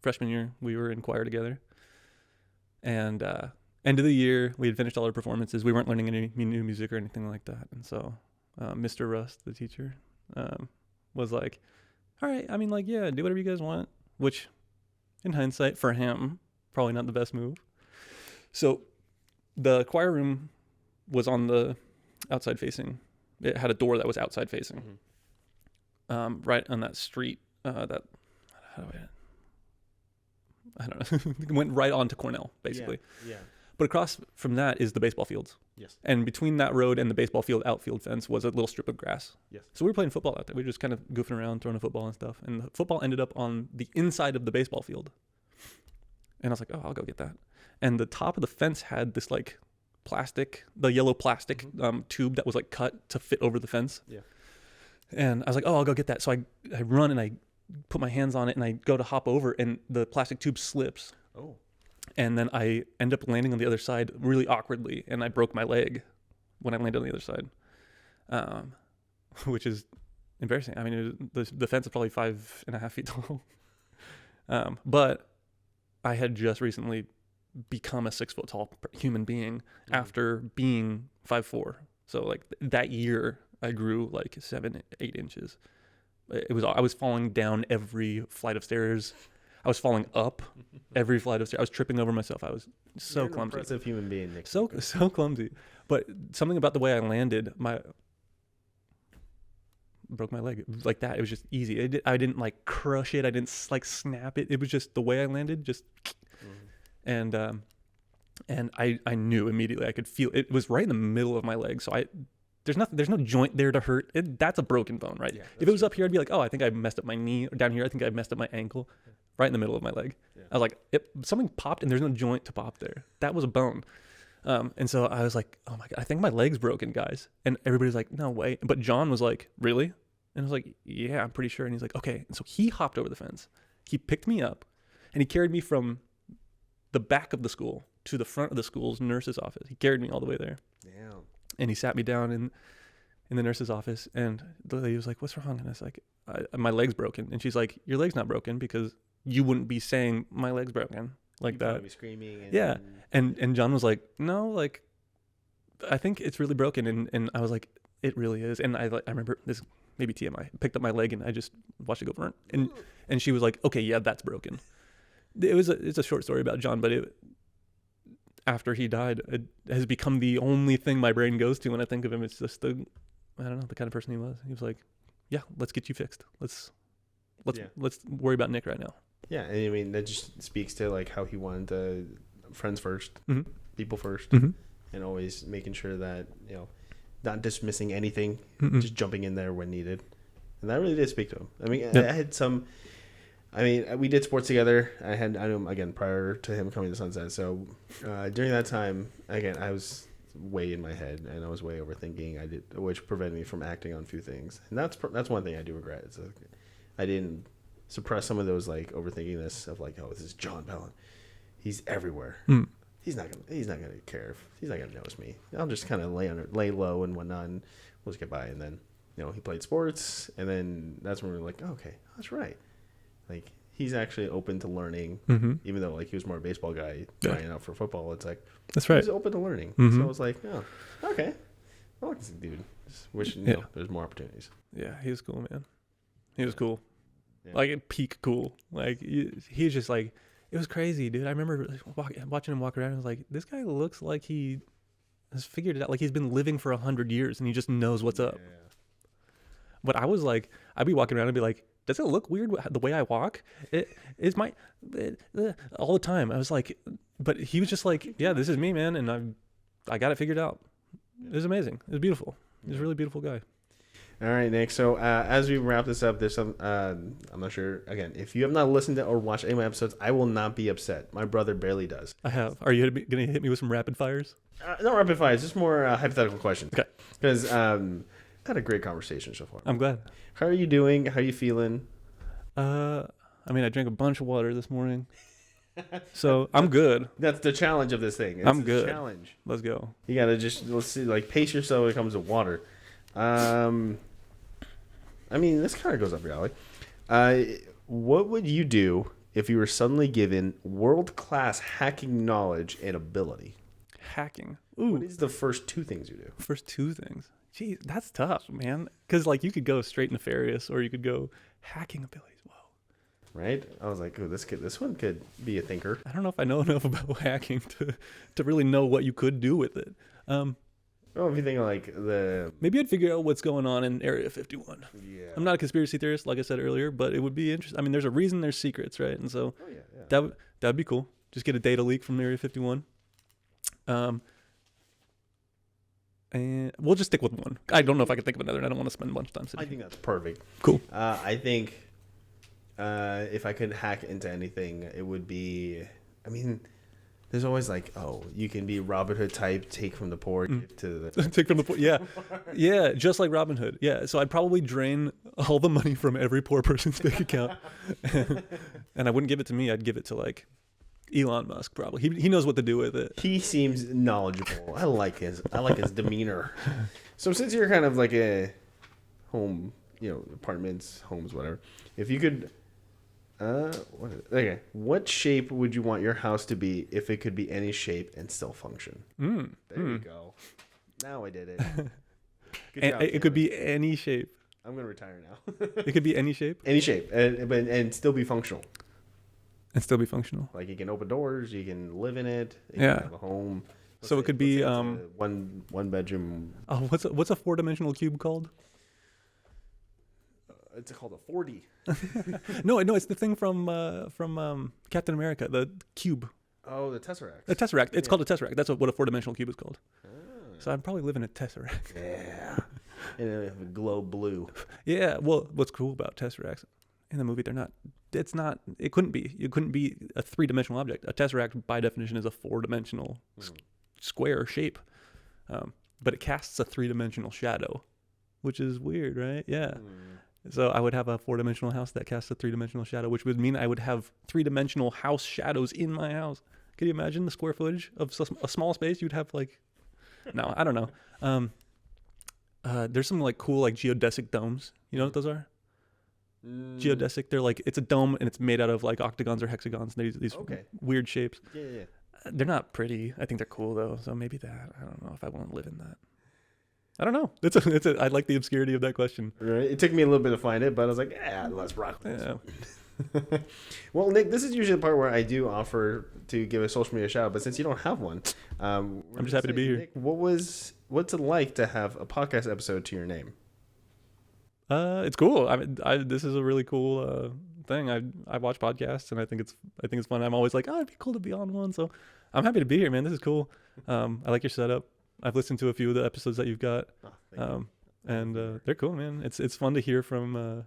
freshman year we were in choir together, and end of the year we had finished all our performances. We weren't learning any new music or anything like that, and so Mr. Rust, the teacher, was like, "All right, I mean, like, yeah, do whatever you guys want," which, in hindsight, for him, probably not the best move. So, the choir room was on the outside facing. It had a door that was outside facing, right on that street. I don't know. It went right onto Cornell, basically. Yeah. But across from that is the baseball fields. Yes. And between that road and the baseball field outfield fence was a little strip of grass. Yes. So we were playing football out there. We were just kind of goofing around, throwing a football and stuff. And the football ended up on the inside of the baseball field. And I was like, "Oh, I'll go get that." And the top of the fence had this like the yellow plastic tube that was like cut to fit over the fence. Yeah. And I was like, "Oh, I'll go get that." So I run and I put my hands on it and I go to hop over and the plastic tube slips. Oh. And then I end up landing on the other side really awkwardly, and I broke my leg when I landed on the other side, which is embarrassing. I mean, the fence is probably 5.5 feet tall, but I had just recently become a 6 foot tall human being after being 5'4". So like that year, I grew like 7-8 inches. I was falling down every flight of stairs. I was falling up every flight of stairs. I was tripping over myself. I was so You're an clumsy. impressive human being, Nick. So clumsy. But something about the way I landed, broke my leg like that. It was just easy. I didn't like crush it. I didn't like snap it. It was just the way I landed. And I knew immediately. I could feel it was right in the middle of my leg. So there's no joint there to hurt. That's a broken bone, right? Yeah, if it was up here, I'd be like, "Oh, I think I messed up my knee." Or down here, I think I messed up my ankle. Yeah. Right in the middle of my leg. Yeah. I was like, something popped and there's no joint to pop there. That was a bone. And so I was like, "Oh my God, I think my leg's broken, guys." And everybody's like, "No way." But John was like, "Really?" And I was like, "Yeah, I'm pretty sure." And he's like, "Okay." And so he hopped over the fence. He picked me up and he carried me from the back of the school to the front of the school's nurse's office. He carried me all the way there. Damn. And he sat me down in the nurse's office, and the lady was like, "What's wrong?" And I was like, "My leg's broken." And she's like, "Your leg's not broken because you wouldn't be saying my leg's broken like that." Be screaming. And John was like, "No, like, I think it's really broken." And I was like, "It really is." And I remember this, maybe TMI. I picked up my leg and I just watched it go burn. And she was like, "Okay, yeah, that's broken." It's a short story about John, but after he died, it has become the only thing my brain goes to when I think of him. It's just the kind of person he was. He was like, "Yeah, let's get you fixed. Let's worry about Nick right now." Yeah, and I mean that just speaks to like how he wanted friends first, people first, and always making sure that not dismissing anything, just jumping in there when needed, and that really did speak to him. I mean, I had some. I mean, we did sports together. I knew him again prior to him coming to Sunset. So during that time, again, I was way in my head and I was way overthinking. Which prevented me from acting on a few things. And that's one thing I do regret. It's like, I didn't suppress some of those like overthinkingness of like, "Oh, this is John Bellin. He's everywhere. He's not gonna care. He's not gonna notice me. I'll just kind of lay low and whatnot, and we'll just get by." And then he played sports, and then that's when we were like, "Oh, okay, that's right." Like he's actually open to learning, even though like he was more a baseball guy trying out for football. It's like that's right. He's open to learning. So I was like, oh, okay. I like this dude. Just wish there's more opportunities. Yeah, he was cool, man. He was cool. Yeah. Like peak cool. Like he's just like, it was crazy, dude. I remember watching him walk around. I was like, this guy looks like he has figured it out. Like he's been living for 100 years and he just knows what's up. But I was like, I'd be walking around and be like, does it look weird the way I walk? All the time. I was like, but he was just like, yeah, this is me, man, and I got it figured out. It was amazing. It was beautiful. He was a really beautiful guy. All right, Nick. So as we wrap this up, there's some. I'm not sure. Again, if you have not listened to or watched any of my episodes, I will not be upset. My brother barely does. I have. Are you going to hit me with some rapid fires? Not rapid fires. Just more hypothetical questions. Okay. Because had a great conversation so far. I'm glad. How are you doing? How are you feeling? I mean, I drank a bunch of water this morning, so I'm good. That's the challenge of this thing. I'm good. Challenge. Let's go. You gotta let's see, like pace yourself when it comes to water. I mean, this kind of goes up your alley. What would you do if you were suddenly given world-class hacking knowledge and ability? Hacking. Ooh. What is the first two things you do? First two things. Geez, that's tough, man. Because like you could go straight nefarious, or you could go hacking abilities. Whoa. Right? I was like, oh, this one could be a thinker. I don't know if I know enough about hacking to really know what you could do with it. Well, if you think like maybe I'd figure out what's going on in Area 51. Yeah. I'm not a conspiracy theorist, like I said earlier, but it would be interesting. I mean, there's a reason there's secrets, right? And so that'd be cool. Just get a data leak from Area 51. And we'll just stick with one. I don't know if I can think of another, and I don't want to spend a bunch of time sitting. I think that's perfect. Cool. I think if I could hack into anything, it would be. I mean, there's always like, oh, you can be Robin Hood type, take from the poor, give to the take from the poor. Yeah, yeah, just like Robin Hood. Yeah, so I'd probably drain all the money from every poor person's bank account, and I wouldn't give it to me. I'd give it to like Elon Musk. Probably he knows what to do with it. He seems knowledgeable. I like his demeanor. So since you're kind of like a home, apartments, homes, whatever. If you could, what shape would you want your house to be if it could be any shape and still function? There you go. Now I did it. Good job, it could be any shape. I'm gonna retire now. It could be any shape. Any shape, and still be functional. And still be functional. Like you can open doors, you can live in it. You can have a home. So it could be one bedroom. Oh, what's a 4-dimensional cube called? It's called a 4D. No, it's the thing from Captain America, the cube. Oh, the Tesseract. The Tesseract. It's called a Tesseract. That's what a 4-dimensional cube is called. So I'd probably live in a Tesseract. Yeah. And it would glow blue. Yeah. Well, what's cool about Tesseracts in the movie, it couldn't be a 3-dimensional object. A Tesseract by definition is a 4-dimensional square shape. But it casts a 3-dimensional shadow, which is weird, right? Yeah. So I would have a 4-dimensional house that casts a 3-dimensional shadow, which would mean I would have 3-dimensional house shadows in my house. Can you imagine the square footage of a small space? You'd have like, no, I don't know. There's some like cool like geodesic domes. You know what those are? Geodesic. They're like, it's a dome and it's made out of like octagons or hexagons. These weird shapes. Yeah. They're not pretty. I think they're cool though. So maybe that. I don't know if I want to live in that. I don't know. I like the obscurity of that question. Right. It took me a little bit to find it, but I was like, let's rock with this. Well, Nick, this is usually the part where I do offer to give a social media shout out, but since you don't have one, I'm just happy to be here. Nick, what's it like to have a podcast episode to your name? It's cool. I mean, this is a really cool thing. I watch podcasts and I think it's fun. I'm always like, it'd be cool to be on one. So I'm happy to be here, man. This is cool. I like your setup. I've listened to a few of the episodes that you've got, and they're cool, man. It's fun to hear from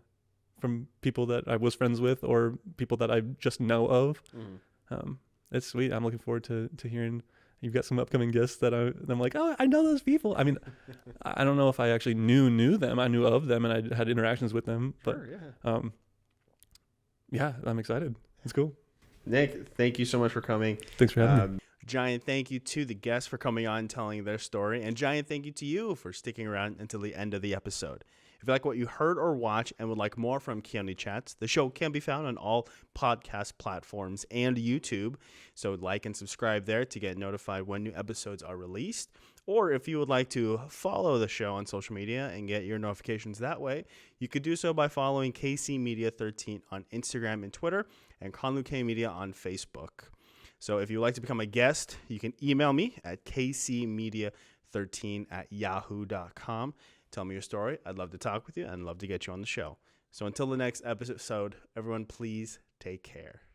people that I was friends with or people that I just know of. It's sweet. I'm looking forward to hearing. You've got some upcoming guests that I'm like, oh, I know those people. I mean, I don't know if I actually knew them. I knew of them and I had interactions with them. But yeah, I'm excited. It's cool. Nick, thank you so much for coming. Thanks for having me. Giant thank you to the guests for coming on and telling their story. And giant thank you to you for sticking around until the end of the episode. If you like what you heard or watch and would like more from Keoni Chats, the show can be found on all podcast platforms and YouTube. So like and subscribe there to get notified when new episodes are released. Or if you would like to follow the show on social media and get your notifications that way, you could do so by following KC Media 13 on Instagram and Twitter and Conlu K Media on Facebook. So if you'd like to become a guest, you can email me at kcmedia13@yahoo.com. Tell me your story. I'd love to talk with you and love to get you on the show. So until the next episode, everyone, please take care.